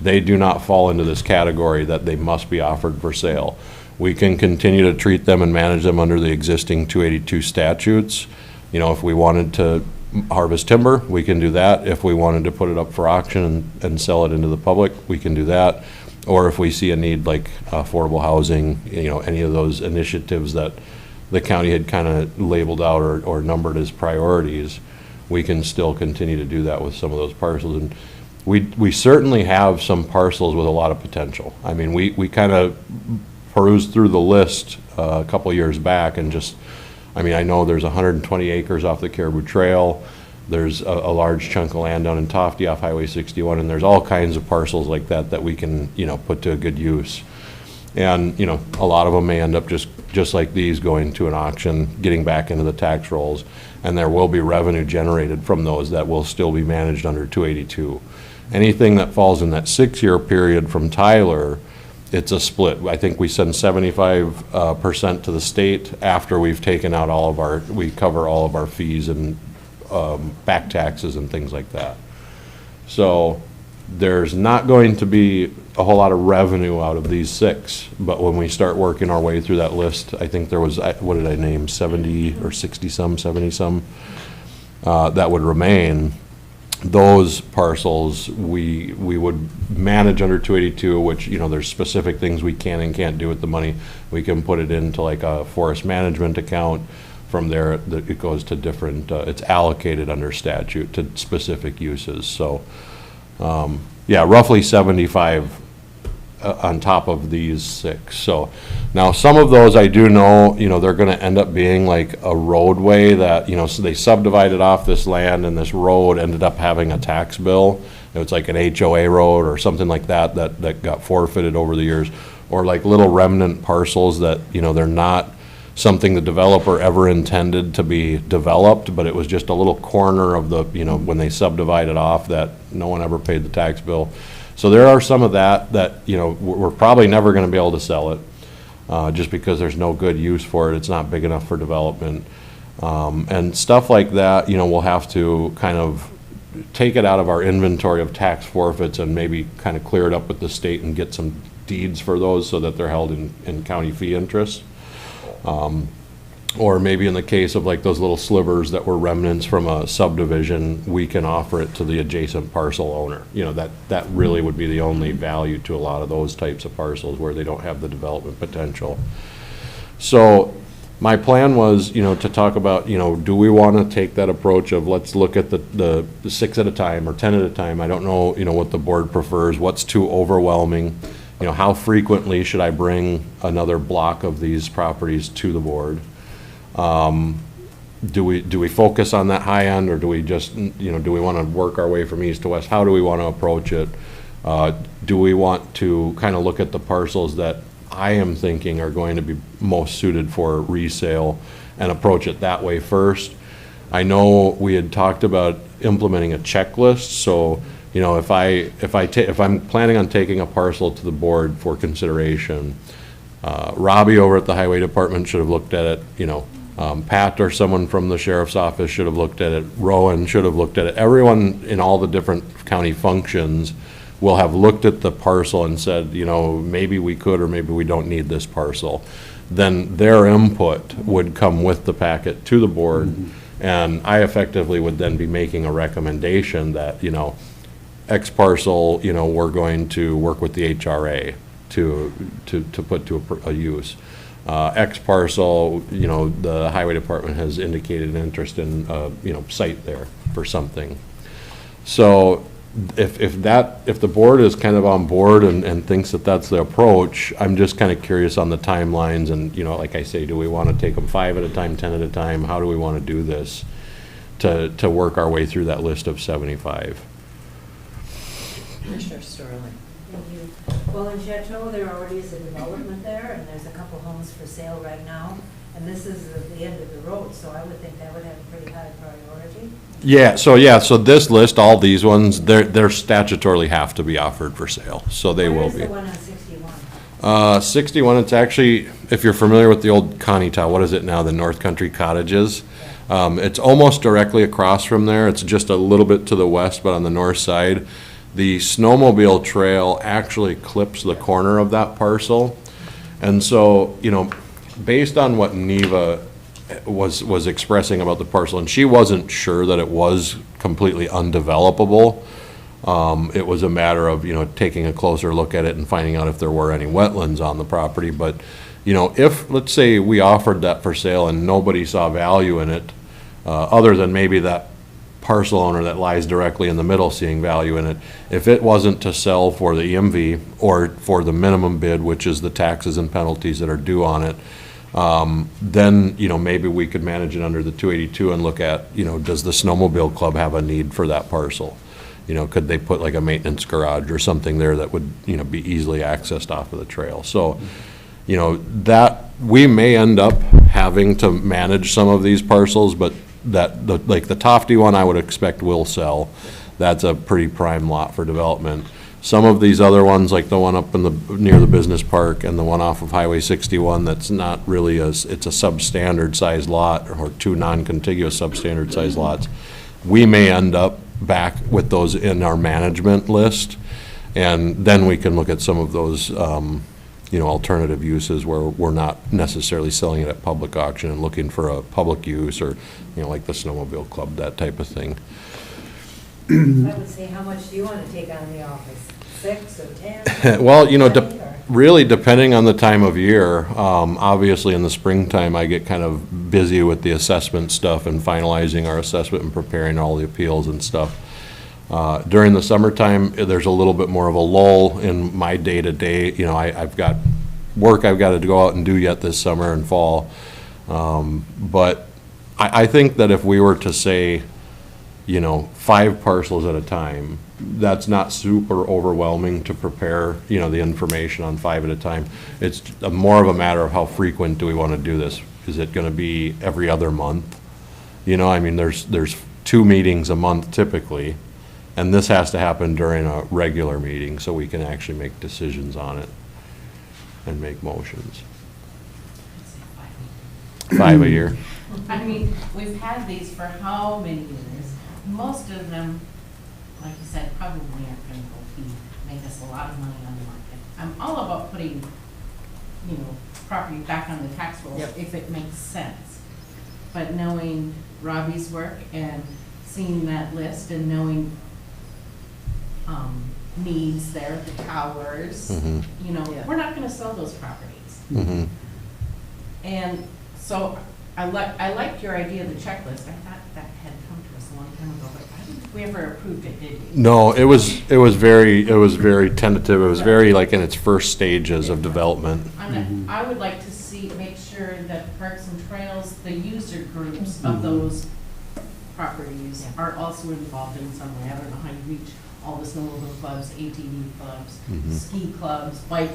they do not fall into this category that they must be offered for sale. We can continue to treat them and manage them under the existing 282 statutes. You know, if we wanted to harvest timber, we can do that. If we wanted to put it up for auction and sell it into the public, we can do that. Or if we see a need like affordable housing, you know, any of those initiatives that the county had kind of labeled out or numbered as priorities, we can still continue to do that with some of those parcels. And we certainly have some parcels with a lot of potential. I mean, we kind of perused through the list a couple years back and just, I mean, I know there's 120 acres off the Caribou Trail. There's a large chunk of land down in Tofty off Highway 61, and there's all kinds of parcels like that that we can, you know, put to a good use. And, you know, a lot of them may end up just like these, going to an auction, getting back into the tax rolls, and there will be revenue generated from those that will still be managed under 282. Anything that falls in that 6-year period from Tyler, it's a split. I think we send 75% to the state after we've taken out all of our, we cover all of our fees and back taxes and things like that. So there's not going to be a whole lot of revenue out of these 6, but when we start working our way through that list, I think there was, what did I name, 70 or 60 some, 70 some, that would remain. Those parcels we would manage under 282, which, you know, there's specific things we can and can't do with the money. We can put it into like a forest management account. From there, it goes to different, it's allocated under statute to specific uses. So, yeah, roughly 75 on top of these 6. So now some of those I do know, you know, they're going to end up being like a roadway that, you know, so they subdivided off this land and this road ended up having a tax bill. It's like an HOA road or something like that that got forfeited over the years, or like little remnant parcels that, you know, they're not something the developer ever intended to be developed, but it was just a little corner of the, you know, when they subdivided off that no one ever paid the tax bill. So there are some of that, you know, we're probably never going to be able to sell it just because there's no good use for it. It's not big enough for development. And stuff like that, you know, we'll have to kind of take it out of our inventory of tax forfeits and maybe kind of clear it up with the state and get some deeds for those so that they're held in county fee interest. Or maybe in the case of like those little slivers that were remnants from a subdivision, we can offer it to the adjacent parcel owner. You know, that really would be the only value to a lot of those types of parcels where they don't have the development potential. So my plan was, you know, to talk about, you know, do we want to take that approach of let's look at the 6 at a time or 10 at a time? I don't know, you know, what the board prefers, what's too overwhelming. You know, how frequently should I bring another block of these properties to the board? Do we focus on that high end, or do we just, you know, do we want to work our way from east to west? How do we want to approach it? Do we want to kind of look at the parcels that I am thinking are going to be most suited for resale and approach it that way first? I know we had talked about implementing a checklist, so, you know, if I'm planning on taking a parcel to the board for consideration, Robbie over at the highway department should have looked at it, you know, Pat or someone from the sheriff's office should have looked at it, Rowan should have looked at it. Everyone in all the different county functions will have looked at the parcel and said, you know, maybe we could or maybe we don't need this parcel. Then their input would come with the packet to the board, and I effectively would then be making a recommendation that, you know, X parcel, you know, we're going to work with the HRA to put to a use. X parcel, you know, the highway department has indicated an interest in, you know, site there for something. So if the board is kind of on board and thinks that that's the approach, I'm just kind of curious on the timelines and, you know, like I say, do we want to take them 5 at a time, 10 at a time? How do we want to do this to work our way through that list of 75? Commissioner Sterling. Thank you. Well, in Chateau, there already is a development there, and there's a couple homes for sale right now, and this is at the end of the road, so I would think that would have a pretty high priority. So this list, all these ones, they're statutorily have to be offered for sale, so they will be. Where's the one on 61? 61, it's actually, if you're familiar with the old Conneetown, what is it now, the North Country Cottages? It's almost directly across from there. It's just a little bit to the west, but on the north side. The snowmobile trail actually clips the corner of that parcel. And so, you know, based on what Neva was expressing about the parcel, and she wasn't sure that it was completely undevelopable. It was a matter of, you know, taking a closer look at it and finding out if there were any wetlands on the property. But, you know, if, let's say, we offered that for sale and nobody saw value in it, other than maybe that parcel owner that lies directly in the middle seeing value in it, if it wasn't to sell for the EMV or for the minimum bid, which is the taxes and penalties that are due on it, then, you know, maybe we could manage it under the 282 and look at, you know, does the snowmobile club have a need for that parcel? You know, could they put like a maintenance garage or something there that would, you know, be easily accessed off of the trail? So, you know, that, we may end up having to manage some of these parcels, but like the Tofty one, I would expect will sell. That's a pretty prime lot for development. Some of these other ones, like the one up in near the business park and the one off of Highway 61, that's not really it's a substandard size lot, or two non-contiguous substandard size lots. We may end up back with those in our management list, and then we can look at some of those, you know, alternative uses where we're not necessarily selling it at public auction and looking for a public use, or, you know, like the snowmobile club, that type of thing. I would say, how much do you want to take on the office? 6 or 10? Well, you know, 20, or? really depending on the time of year. Obviously in the springtime, I get kind of busy with the assessment stuff and finalizing our assessment and preparing all the appeals and stuff. During the summertime, there's a little bit more of a lull in my day-to-day. You know, I've got work I've got to go out and do yet this summer and fall. But I think that if we were to say, you know, 5 parcels at a time, that's not super overwhelming to prepare, you know, the information on 5 at a time. It's more of a matter of how frequent do we want to do this? Is it going to be every other month? You know, I mean, there's 2 meetings a month typically, and this has to happen during a regular meeting so we can actually make decisions on it and make motions. 5 a year. I mean, we've had these for how many years? Most of them, like you said, probably aren't gonna go make us a lot of money on the market. I'm all about putting, you know, property back on the tax roll if it makes sense. But knowing Robbie's work and seeing that list and knowing needs there at the towers, you know, we're not gonna sell those properties. And so I liked your idea of the checklist. I thought that had come to us a long time ago, but I don't think we ever approved it, did we? No, it was very tentative. It was very like in its first stages of development. I would like to make sure that Parks and Trails, the user groups of those properties are also involved in some way. I don't know how you reach all the snowmobile clubs, ATV clubs, ski clubs, bike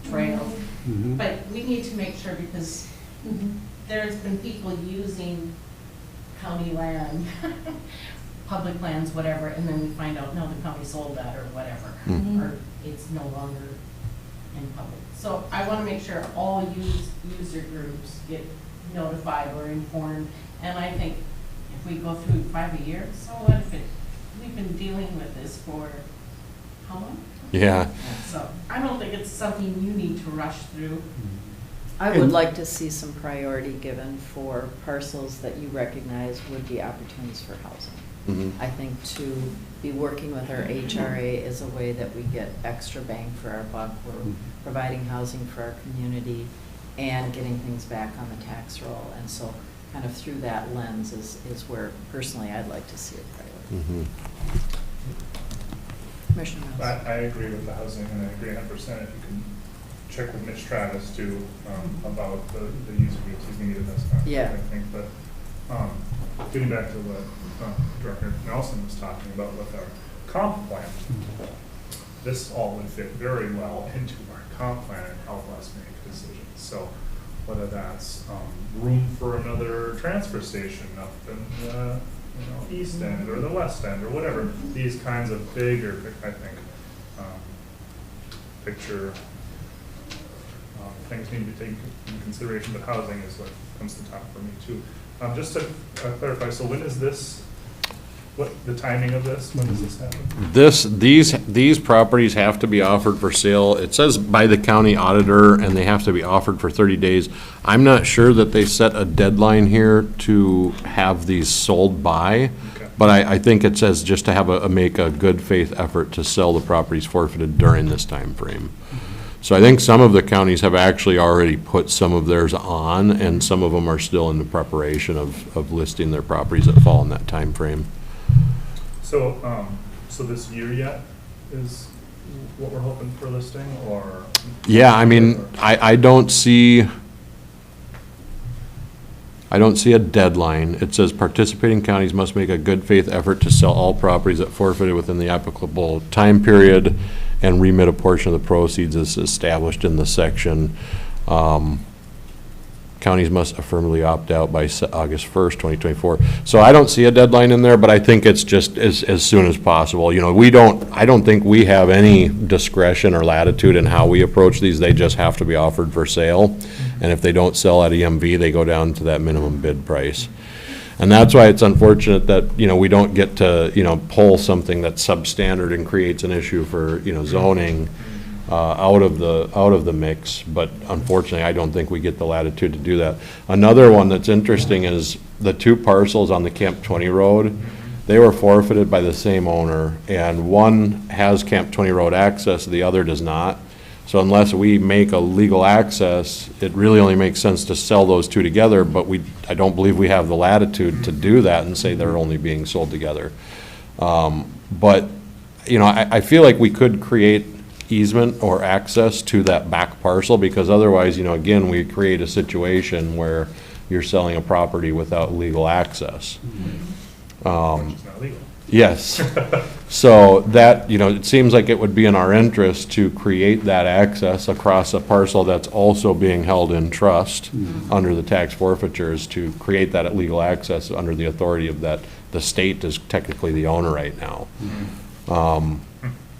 trails, but we need to make sure, because there's been people using county land, public lands, whatever, and then we find out, no, the county sold that or whatever, or it's no longer in public. So I want to make sure all user groups get notified or informed, and I think if we go through 5 a year, so what if we've been dealing with this for how long? Yeah. So I don't think it's something you need to rush through. I would like to see some priority given for parcels that you recognize would be opportunities for housing. I think to be working with our HRA is a way that we get extra bang for our buck. We're providing housing for our community and getting things back on the tax roll. And so kind of through that lens is where personally I'd like to see a priority. Commissioner Mills. I agree with the housing, and I agree 100% if you can check with Mitch Travis too, about the user groups he's needed this time. Yeah. I think, but getting back to what Director Nelson was talking about with our comp plan, this all would fit very well into our comp plan and help us make decisions. So whether that's room for another transfer station up in the east end or the west end or whatever, these kinds of bigger, I think, picture things need to be taken into consideration, but housing is what comes to the top for me too. Just to clarify, so when is this, what, the timing of this, when does this happen? These properties have to be offered for sale. It says by the county auditor, and they have to be offered for 30 days. I'm not sure that they set a deadline here to have these sold by, but I think it says just to have make a good faith effort to sell the properties forfeited during this time frame. So I think some of the counties have actually already put some of theirs on, and some of them are still in the preparation of listing their properties that fall in that time frame. So, so this year yet is what we're hoping for listing, or? Yeah, I mean, I don't see a deadline. It says participating counties must make a good faith effort to sell all properties that forfeited within the applicable time period and remit a portion of the proceeds as established in the section. Counties must affirmatively opt out by August 1st, 2024. So I don't see a deadline in there, but I think it's just as soon as possible. You know, I don't think we have any discretion or latitude in how we approach these. They just have to be offered for sale. And if they don't sell at EMV, they go down to that minimum bid price. And that's why it's unfortunate that, you know, we don't get to, you know, pull something that's substandard and creates an issue for, you know, zoning out of the mix. But unfortunately, I don't think we get the latitude to do that. Another one that's interesting is the two parcels on the Camp 20 Road. They were forfeited by the same owner, and one has Camp 20 Road access, the other does not. So unless we make a legal access, it really only makes sense to sell those two together, but I don't believe we have the latitude to do that and say they're only being sold together. But, you know, I feel like we could create easement or access to that back parcel, because otherwise, you know, again, we create a situation where you're selling a property without legal access. Which is not legal. Yes. So that, you know, it seems like it would be in our interest to create that access across a parcel that's also being held in trust under the tax forfeitures, to create that legal access under the authority of that. The state is technically the owner right now.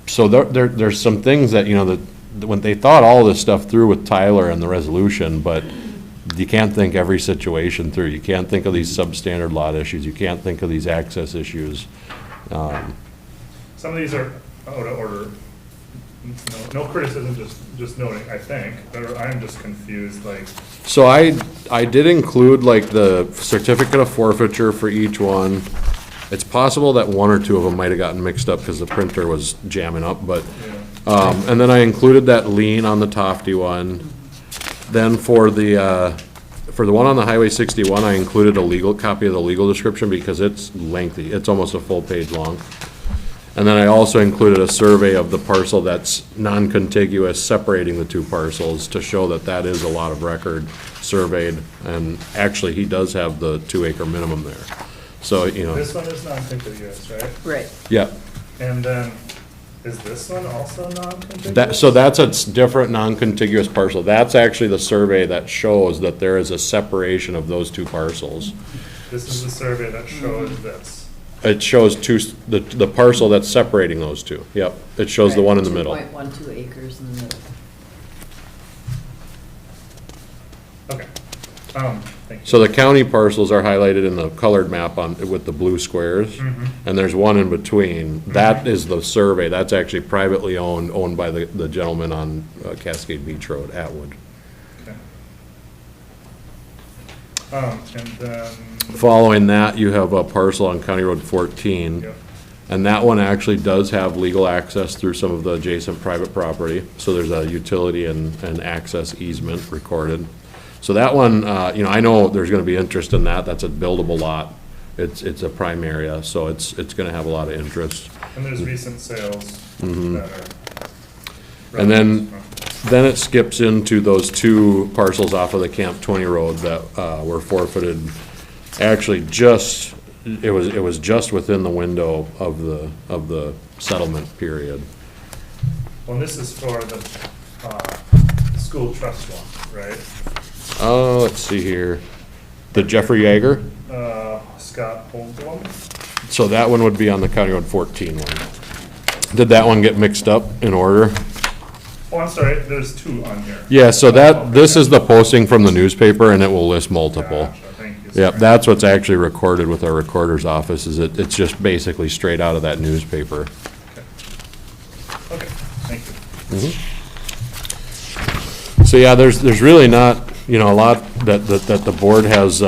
So there's some things that, you know, that when they thought all this stuff through with Tyler and the resolution, but you can't think every situation through. You can't think of these substandard lot issues. You can't think of these access issues. Some of these are out of order. No criticism, just noting, I think, but I'm just confused, like. So I did include like the certificate of forfeiture for each one. It's possible that one or two of them might have gotten mixed up because the printer was jamming up, but, and then I included that lien on the Tofty one. Then for the one on the Highway 61, I included a legal copy of the legal description because it's lengthy. It's almost a full page long. And then I also included a survey of the parcel that's non-contiguous, separating the two parcels, to show that that is a lot of record surveyed. And actually, he does have the 2-acre minimum there. So, you know. This one is non-contiguous, right? Right. Yeah. And then, is this one also non-contiguous? So that's a different non-contiguous parcel. That's actually the survey that shows that there is a separation of those two parcels. This is the survey that shows this. It shows the parcel that's separating those two. Yep, it shows the one in the middle. 2.12 acres in the middle. Okay, thank you. So the county parcels are highlighted in the colored map with the blue squares, and there's one in between. That is the survey. That's actually privately owned by the gentleman on Cascade Beach Road, Atwood. Okay. And then. Following that, you have a parcel on County Road 14. Yep. And that one actually does have legal access through some of the adjacent private property. So there's a utility and access easement recorded. So that one, you know, I know there's gonna be interest in that. That's a buildable lot. It's a prime area, so it's gonna have a lot of interest. And there's recent sales that are. And then it skips into those two parcels off of the Camp 20 Road that were forfeited. Actually, it was just within the window of the settlement period. Well, this is for the school trust one, right? Let's see here. The Jeffrey Yeager? Scott Holmes one? So that one would be on the County Road 14 one. Did that one get mixed up in order? Oh, I'm sorry, there's two on here. Yeah, so this is the posting from the newspaper, and it will list multiple. Gotcha, thank you. Yep, Sorry. that's what's actually recorded with our recorder's office, is it's just basically straight out of that newspaper. Okay, thank you. So yeah, there's really not, a lot that the board has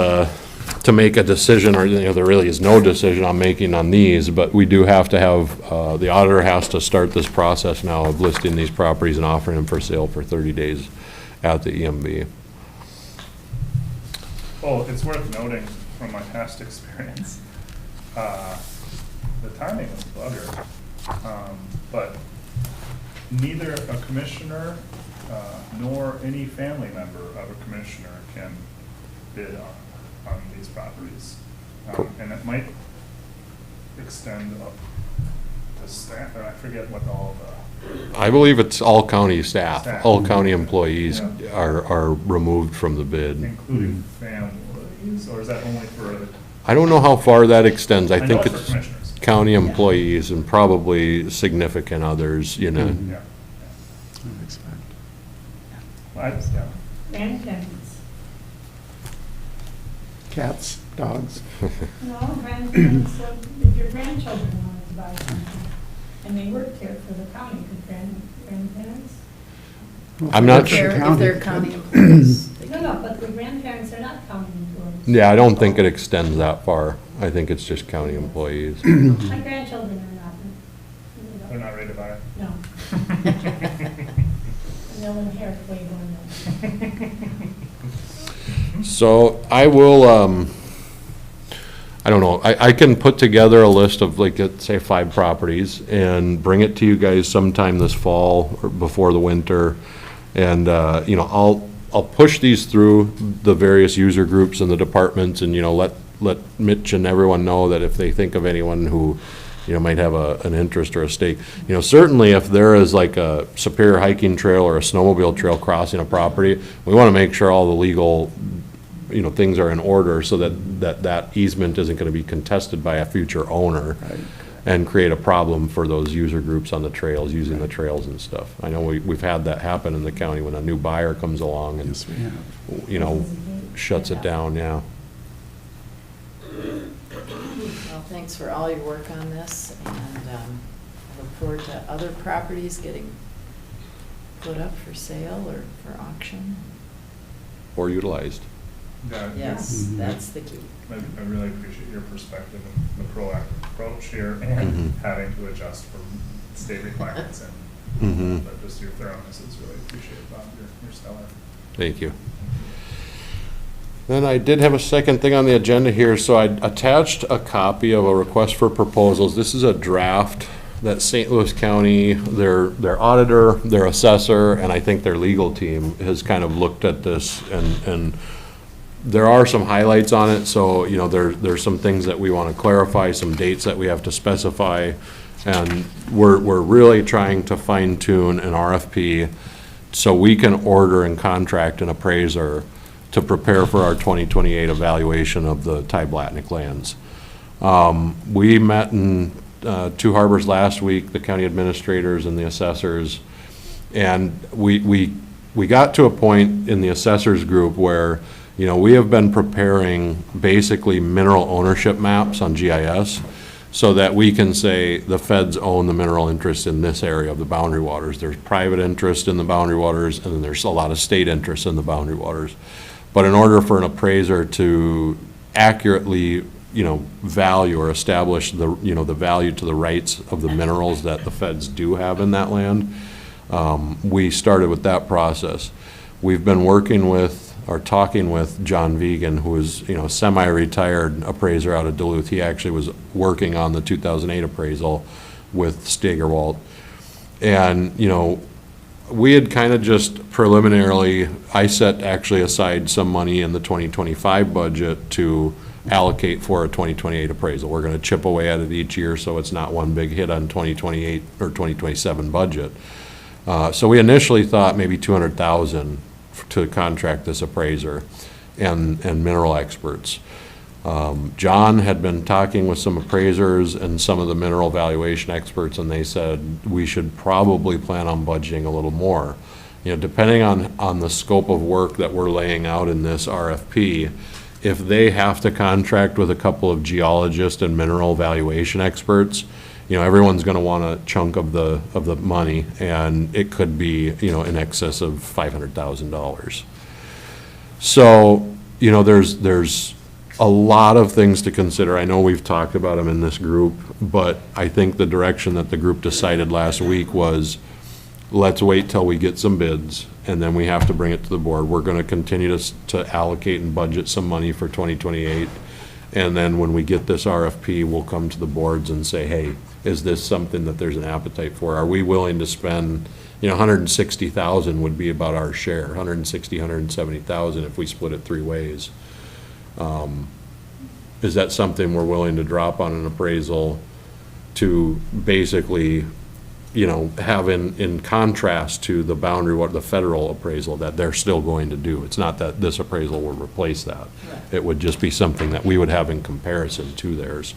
to make a decision, or, there really is no decision on making on these, but we do have to have, the auditor has to start this process now of listing these properties and offering them for sale for 30 days at the EMB. Oh, it's worth noting from my past experience, the timing was bugger, but neither a commissioner nor any family member of a commissioner can bid on these properties. And it might extend up to staff, or I forget what all the. I believe it's all county staff, Staff. all county employees Yeah. are removed from the bid. Including families, or is that only for? I don't know how far that extends. I know think it's for it's commissioners. county employees and probably significant others, Yeah. I expect. Yeah. Grandparents. Cats, dogs. No, grandparents, so if your grandchildren wanted to buy something, and they worked here for the county, could grandparents? I'm not If sure. they're county employees. they No, can- no, but the grandparents are not county employees. Yeah, I don't think it extends that far. I think it's just county employees. My grandchildren are not. They're not ready to buy it. No. And they'll inherit way more than. So I will, I don't know, I can put together a list of, like, let's say 5 properties and bring it to you guys sometime this fall or before the winter. And, I'll push these through the various user groups and the departments, and, let Mitch and everyone know that if they think of anyone who, might have an interest or a stake. Certainly if there is like a Superior hiking trail or a snowmobile trail crossing a property, we want to make sure all the legal, things are in order, so that easement isn't going to be contested by a future owner and create a problem for those user groups on the trails, using the trails and stuff. I know we've had that happen in the county when a new buyer comes along and, Yes, we have. shuts it down, yeah. Well, thanks for all your work on this, and I look forward to other properties getting put up for sale or for auction. Or utilized. Yeah. Yes, that's the key. I really appreciate your perspective and the proactive approach here, and Mhm. having to adjust for state requirements Mhm. but just your thoroughness is really appreciated, Bob. You're stellar. Thank you. Then I did have a second thing on the agenda here, so I attached a copy of a request for proposals. This is a draft that St. Louis County, their auditor, their assessor, and I think their legal team has kind of looked at this, and there are some highlights on it, so, there's some things that we want to clarify, some dates that we have to specify, and we're really trying to fine tune an RFP so we can order and contract an appraiser to prepare for our 2028 evaluation of the Thye-Blatnik lands. We met in Two Harbors last week, the county administrators and the assessors, and we got to a point in the assessors group where, we have been preparing basically mineral ownership maps on GIS so that we can say the feds own the mineral interest in this area of the boundary waters. There's private interest in the boundary waters, and then there's a lot of state interest in the boundary waters. But in order for an appraiser to accurately, value or establish the, the value to the rights of the minerals that the feds do have in that land, we started with that process. We've been working with, or talking with John Vegan, who is, a semi-retired appraiser out of Duluth. He actually was working on the 2008 appraisal with Steigerwald. And, we had kind of just preliminarily, I set actually aside some money in the 2025 budget to allocate for a 2028 appraisal. We're going to chip away at it each year, so it's not one big hit on 2028 or 2027 budget. So we initially thought maybe $200,000 to contract this appraiser and mineral experts. John had been talking with some appraisers and some of the mineral valuation experts, and they said we should probably plan on budgeting a little more. You know, depending on the scope of work that we're laying out in this RFP, if they have to contract with a couple of geologists and mineral valuation experts, you know, everyone's gonna want a chunk of the money, and it could be, you know, in excess of $500,000. So, you know, there's a lot of things to consider. I know we've talked about them in this group, but I think the direction that the group decided last week was, let's wait till we get some bids, and then we have to bring it to the board. We're gonna continue to allocate and budget some money for 2028, and then when we get this RFP, we'll come to the boards and say, hey, is this something that there's an appetite for? Are we willing to spend, you know, $160,000 would be about our share, $170,000 if we split it 3 ways. Is that something we're willing to drop on an appraisal to basically, you know, have in contrast to the boundary, what the federal appraisal that they're still going to do? It's not that this appraisal will replace that. Right. It would just be something that we would have in comparison to theirs.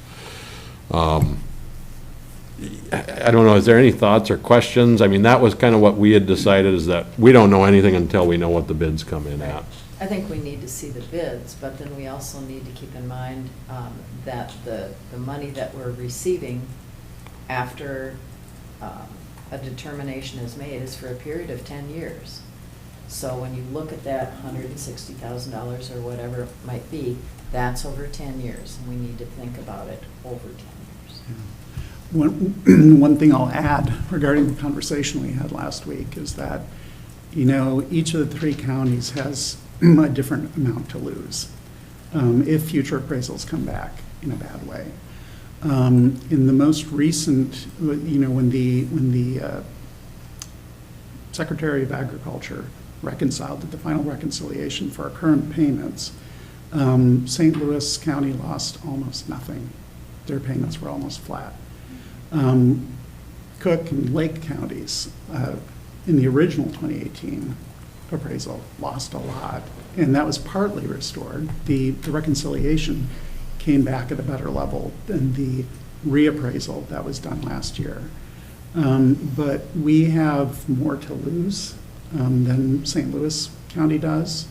I don't know, is there any thoughts or questions? I mean, that was kind of what we had decided, is that we don't know anything until we know what the bids come in at. I think we need to see the bids, but then we also need to keep in mind that the money that we're receiving after a determination is made is for a period of 10 years. So when you look at that $160,000 or whatever it might be, that's over 10 years, and we need to think about it over 10 years. One thing I'll add regarding the conversation we had last week is that, you know, each of the 3 counties has a different amount to lose if future appraisals come back in a bad way. In the most recent, you know, when the Secretary of Agriculture reconciled the final reconciliation for our current payments, St. Louis County lost almost nothing. Their payments were almost flat. Cook and Lake counties in the original 2018 appraisal lost a lot, and that was partly restored. The reconciliation came back at a better level than the reappraisal that was done last year. But we have more to lose than St. Louis County does.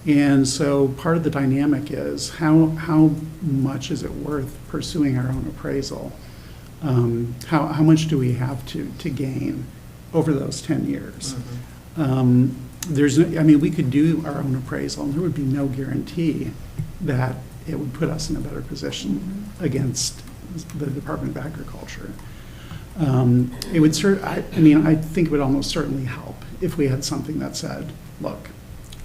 And so part of the dynamic is how much is it worth pursuing our own appraisal? How much do we have to gain over those 10 years? We could do our own appraisal, and there would be no guarantee that it would put us in a better position against the Department of Agriculture. It would I think it would almost certainly help if we had something that said, look,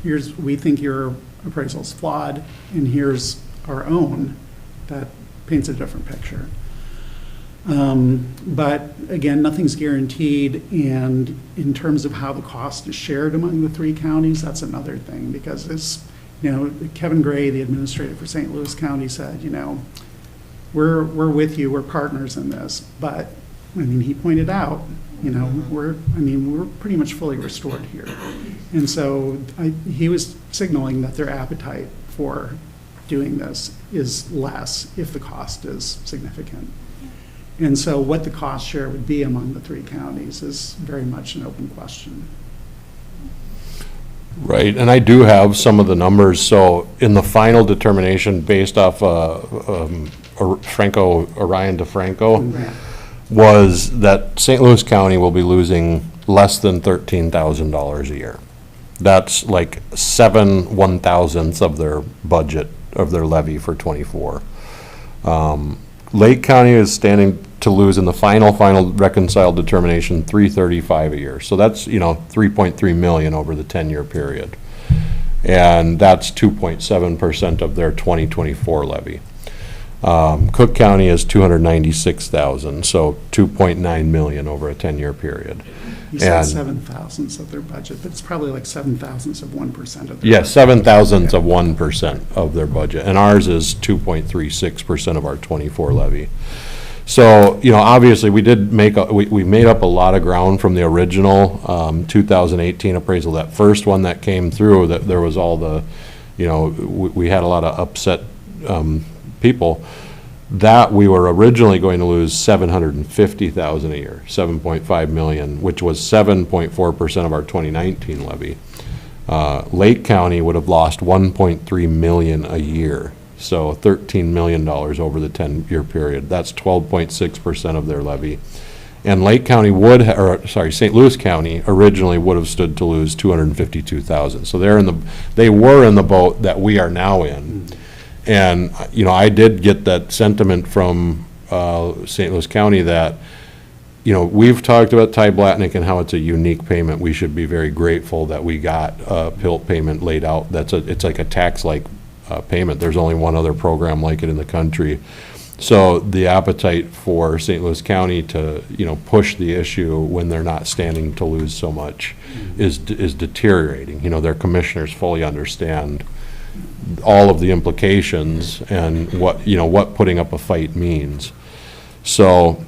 we think your appraisal's flawed, and here's our own that paints a different picture. But again, nothing's guaranteed, and in terms of how the cost is shared among the 3 counties, that's another thing, because as you know, Kevin Gray, the administrator for St. Louis County, said, you know, we're with you, we're partners in this, but I mean, he pointed out, you know, we're pretty much fully restored here, and so he was signaling that their appetite for doing this is less if the cost is significant. And so what the cost share would be among the 3 counties is very much an open question. Right, and I do have some of the numbers. So in the final determination based off Orion DeFranco, was that St. Louis County will be losing less than $13,000 a year. That's like 1/7 of their budget, of their levy for '24. Lake County is standing to lose in the final reconciled determination $335 a year. So that's, you know, $3.3 million over the 10-year period. And that's 2.7% of their 2024 levy. Cook County is $296,000, so $2.9 million over a 10-year period. You said And 7/1000 of their budget, but it's probably like 7/1000 of 1% of their yes, 7/1000 of 1% of their budget, and ours is 2.36% of our '24 levy. So, you know, obviously, we did we made up a lot of ground from the original 2018 appraisal. That first one that came through, that there was all the, you know, we had a lot of upset people, that we were originally going to lose 750,000 a year, 7.5 million, which was 7.4% of our 2019 levy. Lake County would have lost 1.3 million a year, so $13 million over the 10-year period. That's 12.6% of their levy. And Lake County St. Louis County originally would have stood to lose 252,000. So they were in the boat that we are now in. And, I did get that sentiment from St. Louis County that, we've talked about Thye-Blatnik and how it's a unique payment. We should be very grateful that we got a PILT payment laid out. It's like a tax-like payment. There's only one other program like it in the country. So the appetite for St. Louis County to, push the issue when they're not standing to lose so much is deteriorating. Their commissioners fully understand all of the implications and what putting up a fight means. So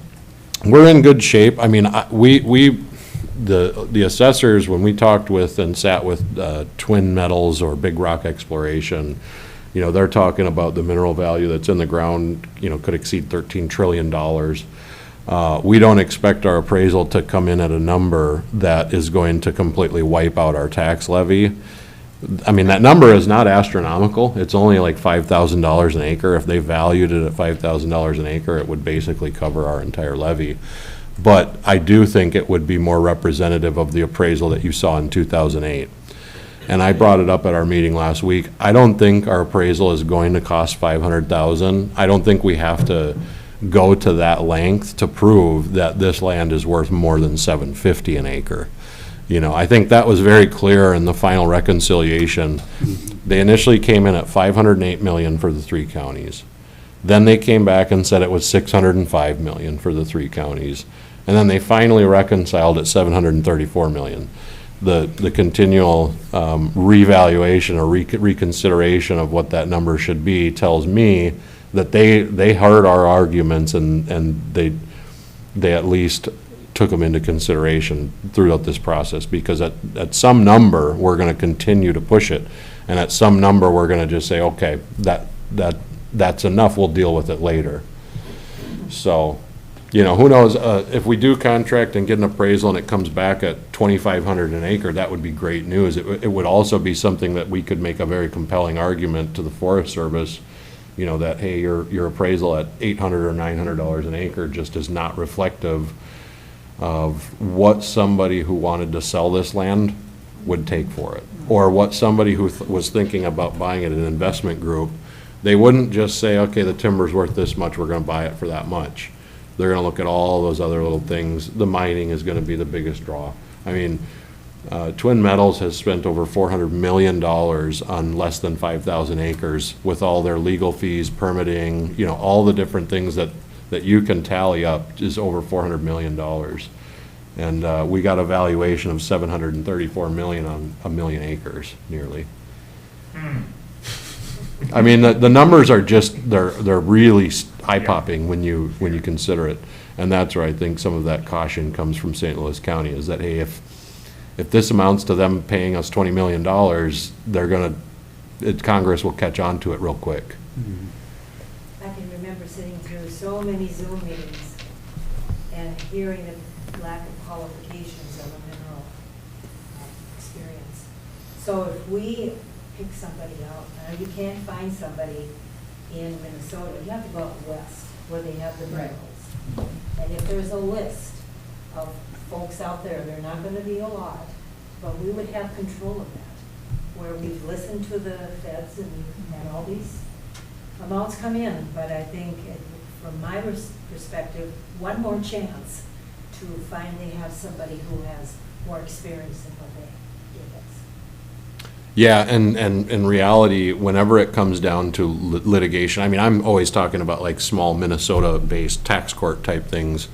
we're in good shape. I mean, the assessors, when we talked with and sat with Twin Metals or Big Rock Exploration, they're talking about the mineral value that's in the ground, could exceed $13 trillion. We don't expect our appraisal to come in at a number that is going to completely wipe out our tax levy. I mean, that number is not astronomical. It's only like $5,000 an acre. If they valued it at $5,000 an acre, it would basically cover our entire levy. But I do think it would be more representative of the appraisal that you saw in 2008. And I brought it up at our meeting last week. I don't think our appraisal is going to cost $500,000. I don't think we have to go to that length to prove that this land is worth more than $750 an acre. I think that was very clear in the final reconciliation. They initially came in at $508 million for the 3 counties. Then they came back and said it was $605 million for the 3 counties. And then they finally reconciled at $734 million. The continual revaluation or reconsideration of what that number should be tells me that they heard our arguments and they at least took them into consideration throughout this process, because at some number we're going to continue to push it, and at some number we're going to just say, okay, that's enough, we'll deal with it later. So, who knows, if we do contract and get an appraisal and it comes back at $2,500 an acre, that would be great news. It would also be something that we could make a very compelling argument to the Forest Service, that, hey, your appraisal at $800 or $900 an acre just is not reflective of what somebody who wanted to sell this land would take for it, or what somebody who was thinking about buying it in an investment group. They wouldn't just say, okay, the timber's worth this much, we're going to buy it for that much. They're going to look at all those other little things. The mining is going to be the biggest draw. I mean, Twin Metals has spent over $400 million on less than 5,000 acres with all their legal fees, permitting, all the different things that you can tally up is over $400 million. And we got a valuation of $734 million on 1 million acres, nearly. I mean, the numbers are just, they're really eye-popping when you consider it. And that's where I think some of that caution comes from St. Louis County, is that, hey, if this amounts to them paying us $20 million, Congress will catch on to it real quick. I can remember sitting through so many Zoom meetings and hearing the lack of qualifications of a mineral experience. So if we pick somebody out, you can't find somebody in Minnesota, you have to go out west where they have the minerals. And if there's a list of folks out there, they're not going to be a lot, but we would have control of that, where we've listened to the feds and we've had all these amounts come in. But I think, from my perspective, one more chance to finally have somebody who has more experience than what they give us. Yeah, and in reality, whenever it comes down to litigation, I mean, I'm always talking about like small Minnesota-based tax court type things.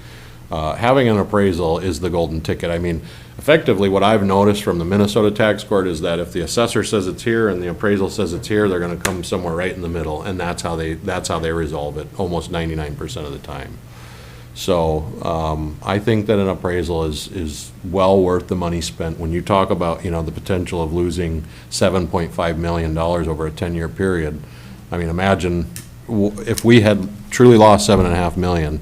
Having an appraisal is the golden ticket. I mean, effectively, what I've noticed from the Minnesota tax court is that if the assessor says it's here and the appraisal says it's here, they're going to come somewhere right in the middle, and that's how they resolve it almost 99% of the time. So I think that an appraisal is well worth the money spent. When you talk about the potential of losing $7.5 million over a 10-year period, I mean, imagine if we had truly lost 7.5 million,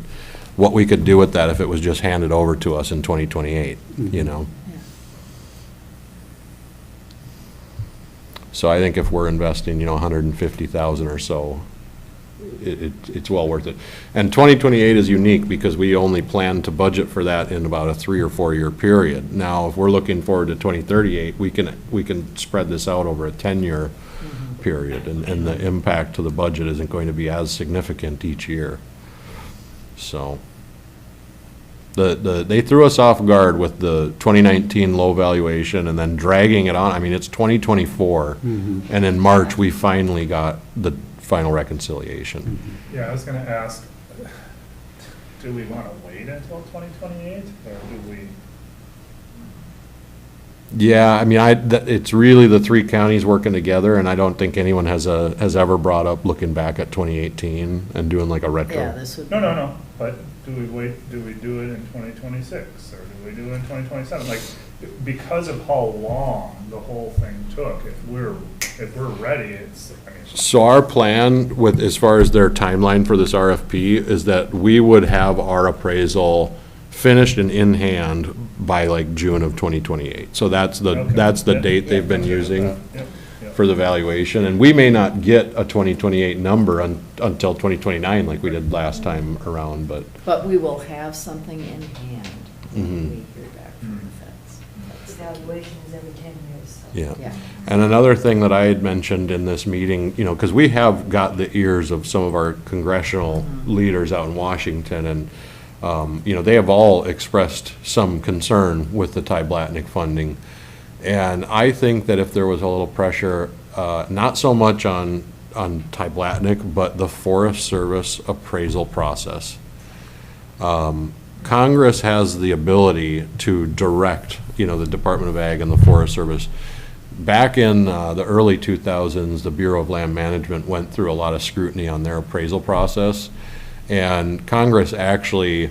what we could do with that if it was just handed over to us in 2028, you know? So I think if we're investing, you know, 150,000 or so, it's well worth it. And 2028 is unique because we only plan to budget for that in about a 3 or 4 year period. Now, if we're looking forward to 2038, we can spread this out over a 10-year period, and the impact to the budget isn't going to be as significant each year. So they threw us off guard with the 2019 low valuation and then dragging it on. I mean, it's 2024, and in March we finally got the final reconciliation. Yeah, I was gonna ask, do we wanna wait until 2028, or do we? Yeah, I mean, it's really the three counties working together, and I don't think anyone has ever brought up looking back at 2018 and doing like a retro. Yeah, this would. No, but do we wait, do we do it in 2026, or do we do it in 2027? Like, because of how long the whole thing took, if we're ready, I mean. So our plan with, as far as their timeline for this RFP, is that we would have our appraisal finished and in hand by like June of 2028. So that's the date they've been using for the valuation. And we may not get a 2028 number until 2029 like we did last time around, but. But we will have something in hand when we hear back from the feds. Evaluations every 10 years. So. Yeah. And another thing that I had mentioned in this meeting, you know, because we have got the ears of some of our congressional leaders out in Washington, and you know, they have all expressed some concern with the Thye-Blatnik funding. And I think that if there was a little pressure, not so much on Thye-Blatnik, but the Forest Service appraisal process. Congress has the ability to direct, you know, the Department of Ag and the Forest Service. Back in the early 2000s, the Bureau of Land Management went through a lot of scrutiny on their appraisal process. And Congress actually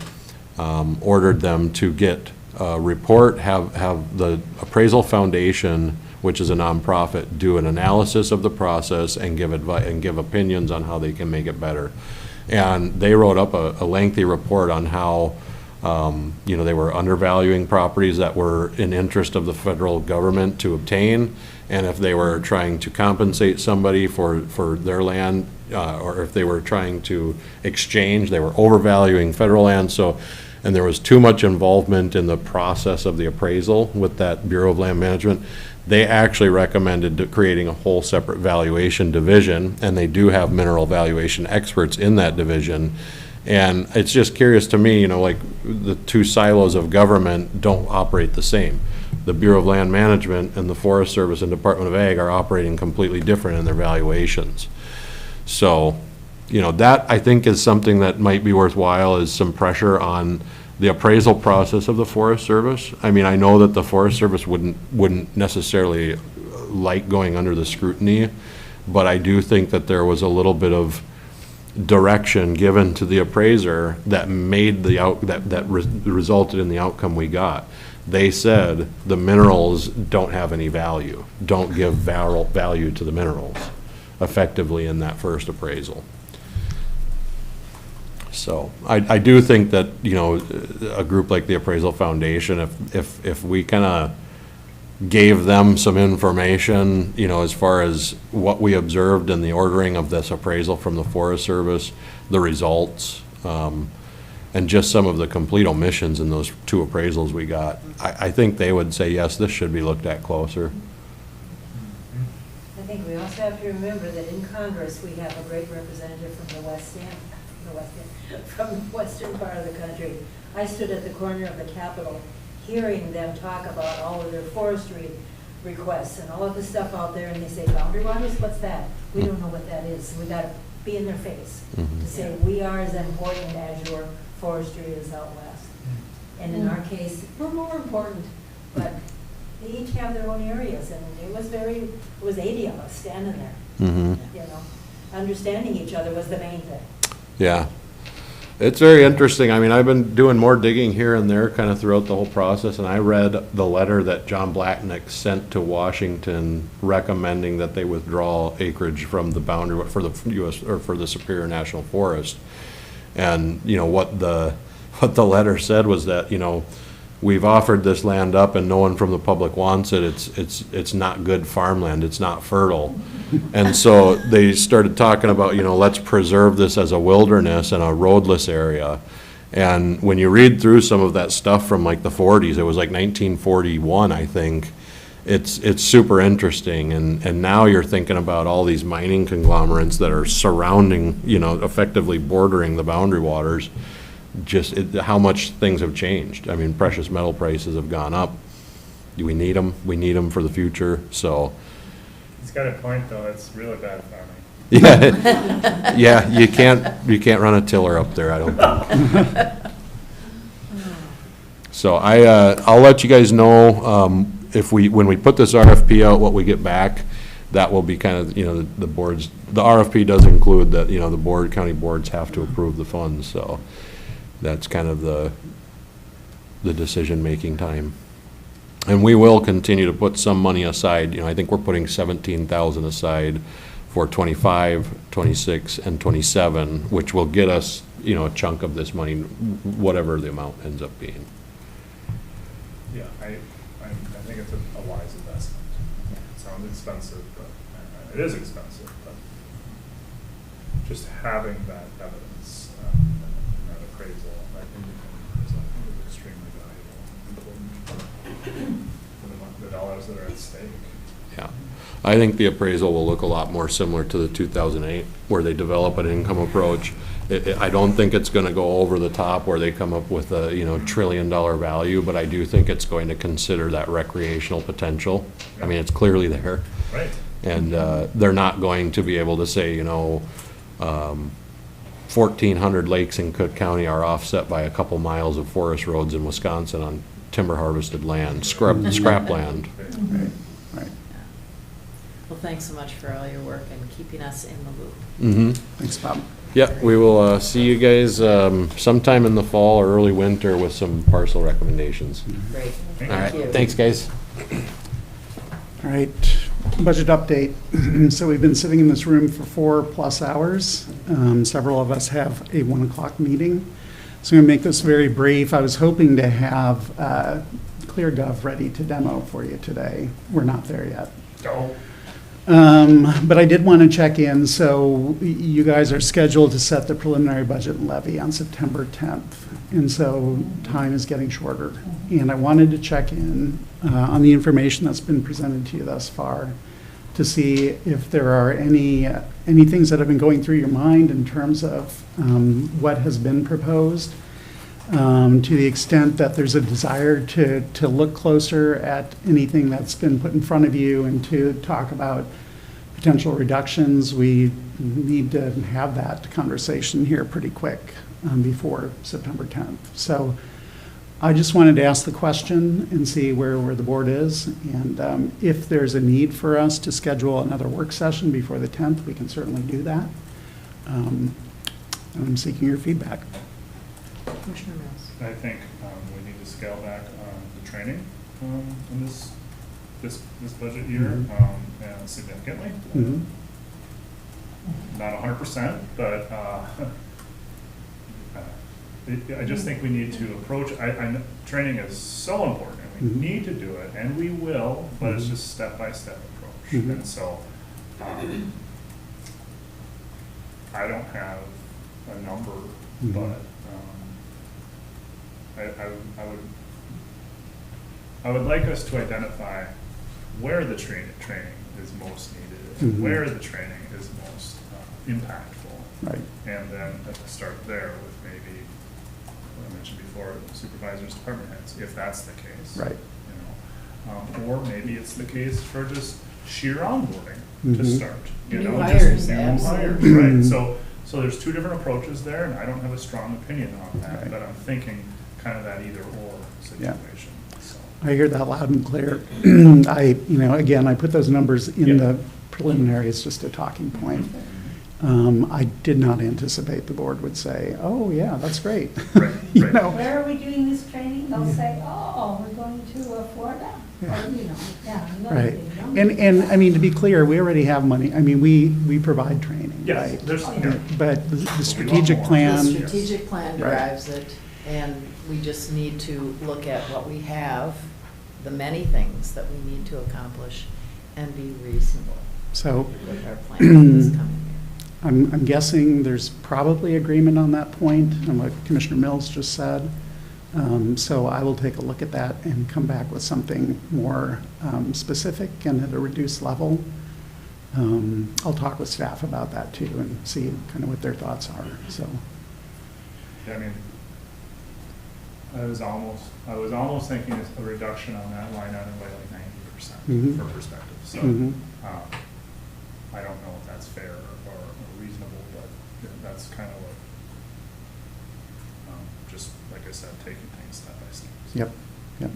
ordered them to get a report, have the Appraisal Foundation, which is a nonprofit, do an analysis of the process and give advice and give opinions on how they can make it better. And they wrote up a lengthy report on how you know, they were undervaluing properties that were in interest of the federal government to obtain, and if they were trying to compensate somebody for their land, or if they were trying to exchange, they were overvaluing federal land. So, and there was too much involvement in the process of the appraisal with that Bureau of Land Management. They actually recommended creating a whole separate valuation division, and they do have mineral valuation experts in that division. And it's just curious to me, you know, like the two silos of government don't operate the same. The Bureau of Land Management and the Forest Service and Department of Ag are operating completely different in their valuations. So, you know, that I think is something that might be worthwhile, is some pressure on the appraisal process of the Forest Service. I mean, I know that the Forest Service wouldn't necessarily like going under the scrutiny, but I do think that there was a little bit of direction given to the appraiser that made that resulted in the outcome we got. They said the minerals don't have any value. Don't give value to the minerals effectively in that first appraisal. So I do think that, you know, a group like the Appraisal Foundation, if we kind of gave them some information, you know, as far as what we observed in the ordering of this appraisal from the Forest Service, the results, and just some of the complete omissions in those two appraisals we got, I think they would say, yes, this should be looked at closer. I think we also have to remember that in Congress, we have a great representative from the from the western part of the country. I stood at the corner of the Capitol hearing them talk about all of their forestry requests and all of the stuff out there, and they say, boundary waters, what's that? We don't know what that is. We got to be in their face to say, we are as important as your forestry is out west. And in our case, we're more important, but they each have their own areas, and it was 80 of us standing there. You know, understanding each other was the main thing. Yeah. It's very interesting. I mean, I've been doing more digging here and there kind of throughout the whole process, and I read the letter that Thye-Blatnik sent to Washington recommending that they withdraw acreage from the boundary for the U.S. or for the Superior National Forest. And, you know, what the letter said was that, you know, we've offered this land up and no one from the public wants it. It's not good farmland. It's not fertile. And so they started talking about, you know, let's preserve this as a wilderness and a roadless area. And when you read through some of that stuff from like the 40s, it was like 1941, I think, it's super interesting. And now you're thinking about all these mining conglomerates that are surrounding, you know, effectively bordering the boundary waters. Just how much things have changed. I mean, precious metal prices have gone up. Do we need them? We need them for the future, so. He's got a point, though, it's really bad farming. Yeah, yeah, you can't run a tiller up there, I don't think. So I'll let you guys know, when we put this RFP out, what we get back. That will be kind of, you know, the boards, the RFP does include that, you know, the county boards have to approve the funds, so. That's kind of the decision-making time. And we will continue to put some money aside. You know, I think we're putting 17,000 aside for 25, 26, and 27, which will get us, you know, a chunk of this money, whatever the amount ends up being. Yeah, I think it's a wise investment. It sounds expensive, but it is expensive, but just having that evidence, that appraisal, that independent appraisal, I think is extremely valuable, important for the dollars that are at stake. Yeah, I think the appraisal will look a lot more similar to the 2008, where they develop an income approach. I don't think it's going to go over the top where they come up with a, you know, $1 trillion value, but I do think it's going to consider that recreational potential. I mean, it's clearly there. Right. And they're not going to be able to say, you know, 1,400 lakes in Cook County are offset by a couple miles of forest roads in Wisconsin on timber harvested land, scrap land. Right, right. Well, thanks so much for all your work and keeping us in the loop. Mm-hmm. Thanks, Bob. Yeah, we will see you guys sometime in the fall or early winter with some parcel recommendations. Great. All right, Thank you. thanks, guys. All right, budget update. So we've been sitting in this room for 4+ hours. Several of us have a 1 o'clock meeting. So I'm going to make this very brief. I was hoping to have ClearGov ready to demo for you today. We're not there yet. No. But I did want to check in. So you guys are scheduled to set the preliminary budget and levy on September 10th. And so time is getting shorter. And I wanted to check in on the information that's been presented to you thus far to see if there are any things that have been going through your mind in terms of what has been proposed, to the extent that there's a desire to look closer at anything that's been put in front of you and to talk about potential reductions. We need to have that conversation here pretty quick before September 10th. So I just wanted to ask the question and see where the board is. And if there's a need for us to schedule another work session before the 10th, we can certainly do that. And I'm seeking your feedback. Commissioner Mills. I think we need to scale back on the training in this budget year significantly. Mhm. Not 100%, but I just think we need to approach. Training is so important, and we Mhm. need to do it, and we will. But it's Mhm. just step-by-step approach, Mhm. and so I don't have a number, Mhm. but I would like us to identify where the training is most needed, Mhm. where the training is most impactful, Right. and then start there with maybe what I mentioned before, supervisors, department heads, if that's the case. Right. You know, or maybe it's the case for just sheer onboarding to Mhm. start. You New know, hires, just new absolutely. hires, right? So there's two different approaches there, and I don't have a strong opinion on that, Right. but I'm thinking kind of that either-or Yeah. situation. So. I hear that loud and clear. Again, I put those numbers in Yeah. the preliminary as just a talking point. I did not anticipate the board would say, oh, yeah, that's great. Right, You right. know? Where are we doing this training? They'll say, oh, we're going to Florida. Yeah. Or, you know, yeah. another Right. big number. And, I mean, to be clear, we already have money. I mean, we provide training, Yes, right? there's, yeah. But the strategic more. The plan, strategic plan Right. drives it, and we just need to look at what we have, the many things that we need to accomplish, and be reasonable so with our plan for this coming year. I'm guessing there's probably agreement on that point, and what Commissioner Mills just said. So I will take a look at that and come back with something more specific and at a reduced level. I'll talk with staff about that too and see kind of what their thoughts are, so. I mean, I was almost thinking a reduction on that line item by like 90% Mhm. for perspective. So, Mhm. I don't know if that's fair or reasonable, but that's kind of what, just like I said, taking things step by step. Yep, yep.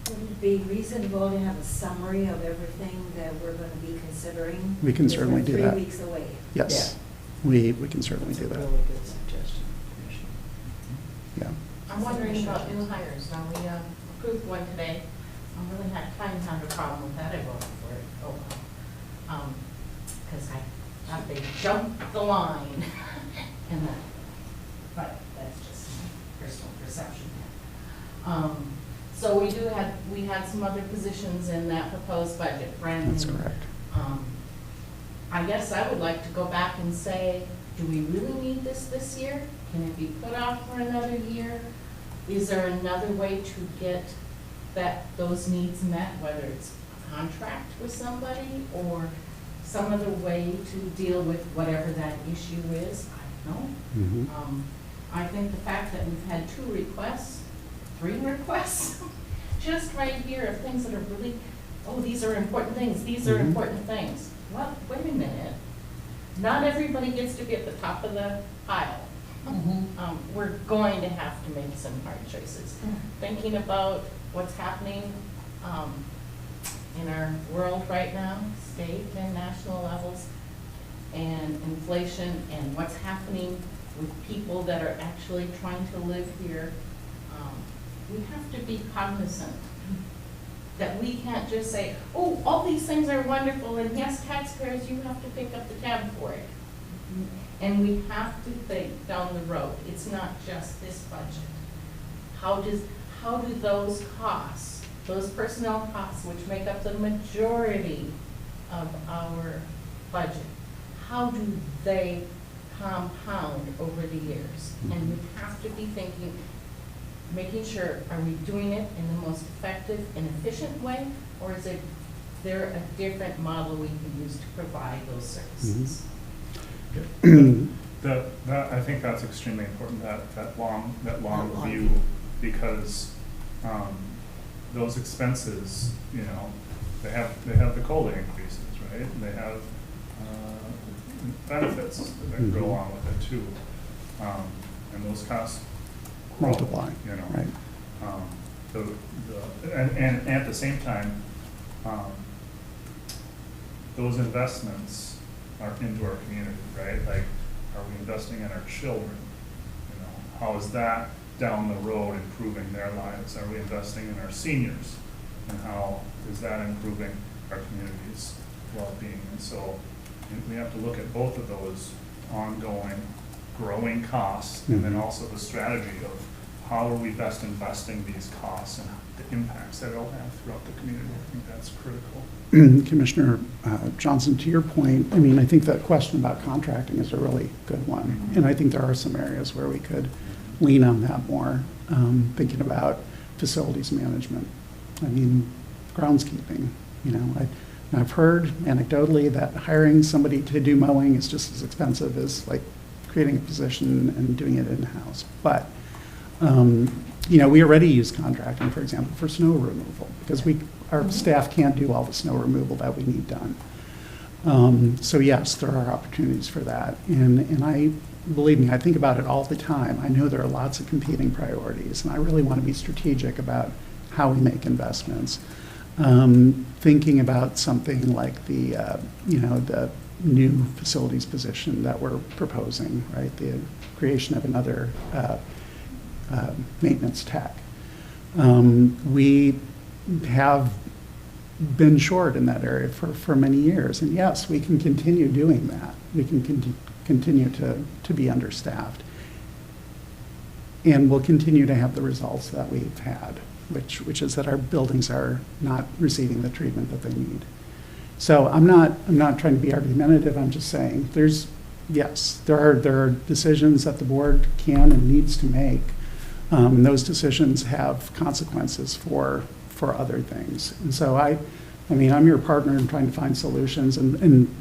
Would it be reasonable to have a summary of everything that we're going to be considering? We can Because we're certainly do that. 3 weeks away. Yes, we can certainly do That's a that. really good suggestion, Commissioner. Yeah. I'm wondering about new hires. Now, we approved one today. I really had kind of had a problem with that. I voted for it. Oh, well. Because I thought they jumped the line. And that, but that's just my personal perception. So we had some other positions in that proposed budget, brand new. That's correct. I guess I would like to go back and say, do we really need this year? Can it be put off for another year? Is there another way to get those needs met, whether it's a contract with somebody or some other way to deal with whatever that issue is? I don't Mhm. know. I think the fact that we've had 3 requests, just right here of things that are really, oh, these are important things, these are Mhm. important things. Well, wait a minute. Not everybody gets to be at the top of the pile. We're going to have to make some hard choices. Thinking about what's happening in our world right now, state and national levels, and inflation, and what's happening with people that are actually trying to live here, we have to be cognizant that we can't just say, oh, all these things are wonderful, and yes, taxpayers, you have to pick up the tab for it. And we have to think down the road. It's not just this budget. How do those costs, those personnel costs, which make up the majority of our budget, how do they compound over the years? And we have to be thinking, making sure, are we doing it in the most effective and efficient way? Or is there a different model we can use to provide those services? I think that's extremely important, that long view, because those expenses, you know, they have the COLA increases, right? And they have benefits that go along with it too. And those costs grow, Multiply, you know. right. And at the same time, those investments are into our community, right? Like, are we investing in our children? You know, how is that down the road improving their lives? Are we investing in our seniors? And how is that improving our community's well-being? And so we have to look at both of those ongoing, growing costs, and then also the strategy of how are we best investing these costs and the impacts that it'll have throughout the community. I think that's critical. Commissioner Johnson, to your point, I mean, I think that question about contracting is a really good one. And I think there are some areas where we could lean on that more, thinking about facilities management. I mean, groundskeeping, you know, I've heard anecdotally that hiring somebody to do mowing is just as expensive as like creating a position and doing it in-house. But, you know, we already use contracting, for example, for snow removal because our staff can't do all the snow removal that we need done. So yes, there are opportunities for that. And I, believe me, I think about it all the time. I know there are lots of competing priorities, and I really want to be strategic about how we make investments. Thinking about something like the new facilities position that we're proposing, right? The creation of another maintenance tech. We have been short in that area for many years, and yes, we can continue doing that. We can continue to be understaffed. And we'll continue to have the results that we've had, which is that our buildings are not receiving the treatment that they need. So I'm not trying to be argumentative, I'm just saying, there are decisions that the board can and needs to make. And those decisions have consequences for other things. And so I mean, I'm your partner in trying to find solutions and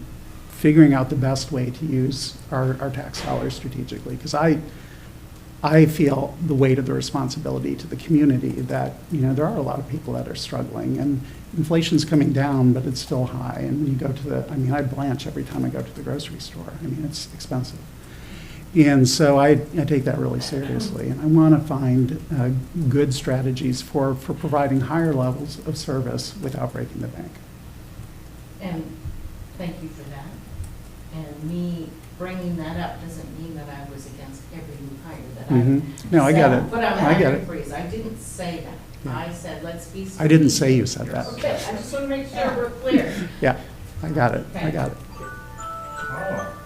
figuring out the best way to use our tax dollars strategically. Because I feel the weight of the responsibility to the community that, there are a lot of people that are struggling, and inflation's coming down, but it's still high. And when you go to I blanch every time I go to the grocery store. It's expensive. And so I take that really seriously, and I want to find good strategies for providing higher levels of service without breaking the bank. And thank you for that. And me bringing that up doesn't mean that I was against every new hire that I No, I get it. But I'm I get it. paraphrase. I didn't say that. Yeah. I said, let's be strategic. I didn't say you said that. Okay, I just want to make sure we're clear. Yeah, I got it. I got it. Oh,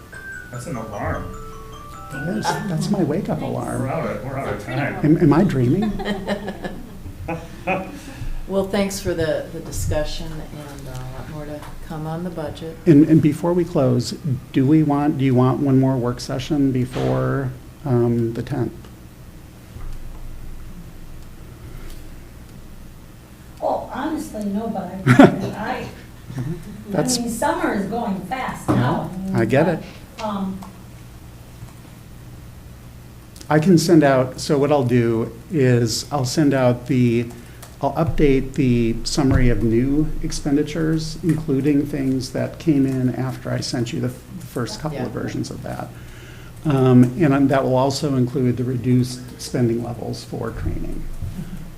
that's an alarm. Yes, that's my wake-up alarm. We're out of time. Am I dreaming? Well, thanks for the discussion, and a lot more to come on the budget. And before we close, do you want one more work session before the 10th? Oh, honestly, no, but I That's- mean, summer is going fast now. I get it. Um, I can send out, so what I'll do is I'll update the summary of new expenditures, including things that came in after I sent you the first couple of versions of that. And that will also include the reduced spending levels for training.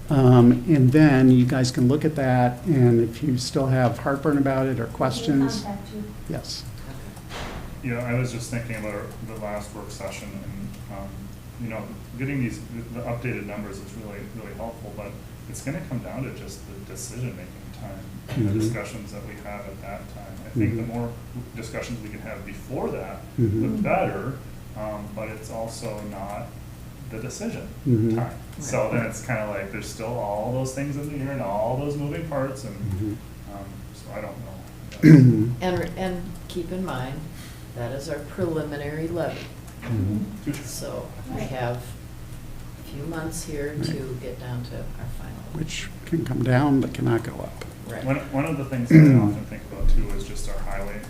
And then you guys can look at that, and if you still have heartburn about it or questions, contact you. yes. I was just thinking about the last work session, and, getting the updated numbers is really, really helpful, but it's gonna come down to just the decision-making time, and the discussions that we have at that time. I think the more discussions we can have before that, the better, but it's also not the decision time. So then it's kind of like, there's still all those things in the air and all those moving parts, and so I don't know. And keep in mind, that is our preliminary levy. So we have a few months here to get down to our final. Which can come down but cannot go up. Right. One of the things that I often think about too is just our highway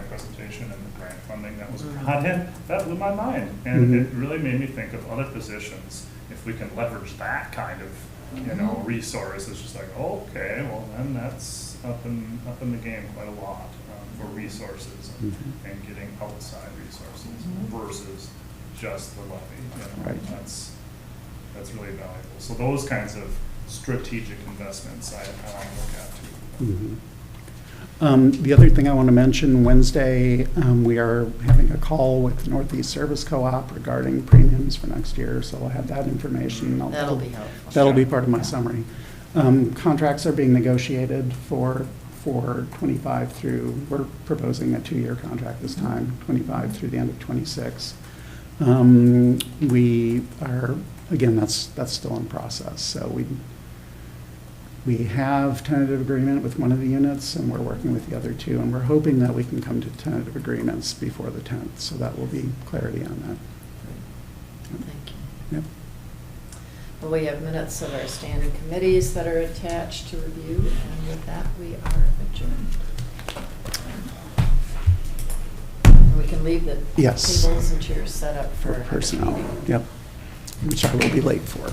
presentation and the grant funding that was brought in. That blew my mind, and it really made me think of other positions. If we can leverage that kind of, resource, it's just like, okay, well then that's up in the game quite a lot for resources and getting outside resources versus just the levy. Right. That's really valuable. So those kinds of strategic investments I want to look at too. The other thing I want to mention, Wednesday, we are having a call with Northeast Service Co-op regarding premiums for next year, so I'll have that information. That'll be helpful. That'll be part of my summary. Contracts are being negotiated for 25 through, we're proposing a 2-year contract this time, 25 through the end of 26. We are, again, that's still in process, so we have tentative agreement with one of the units, and we're working with the other two, and we're hoping that we can come to tentative agreements before the 10th, so that will be clarity on that. Thank you. Yep. Well, we have minutes of our standing committees that are attached to review, and with that, we are adjourned. And we can leave the Yes. tables and chairs set up for For personnel, yep, which I will be late for.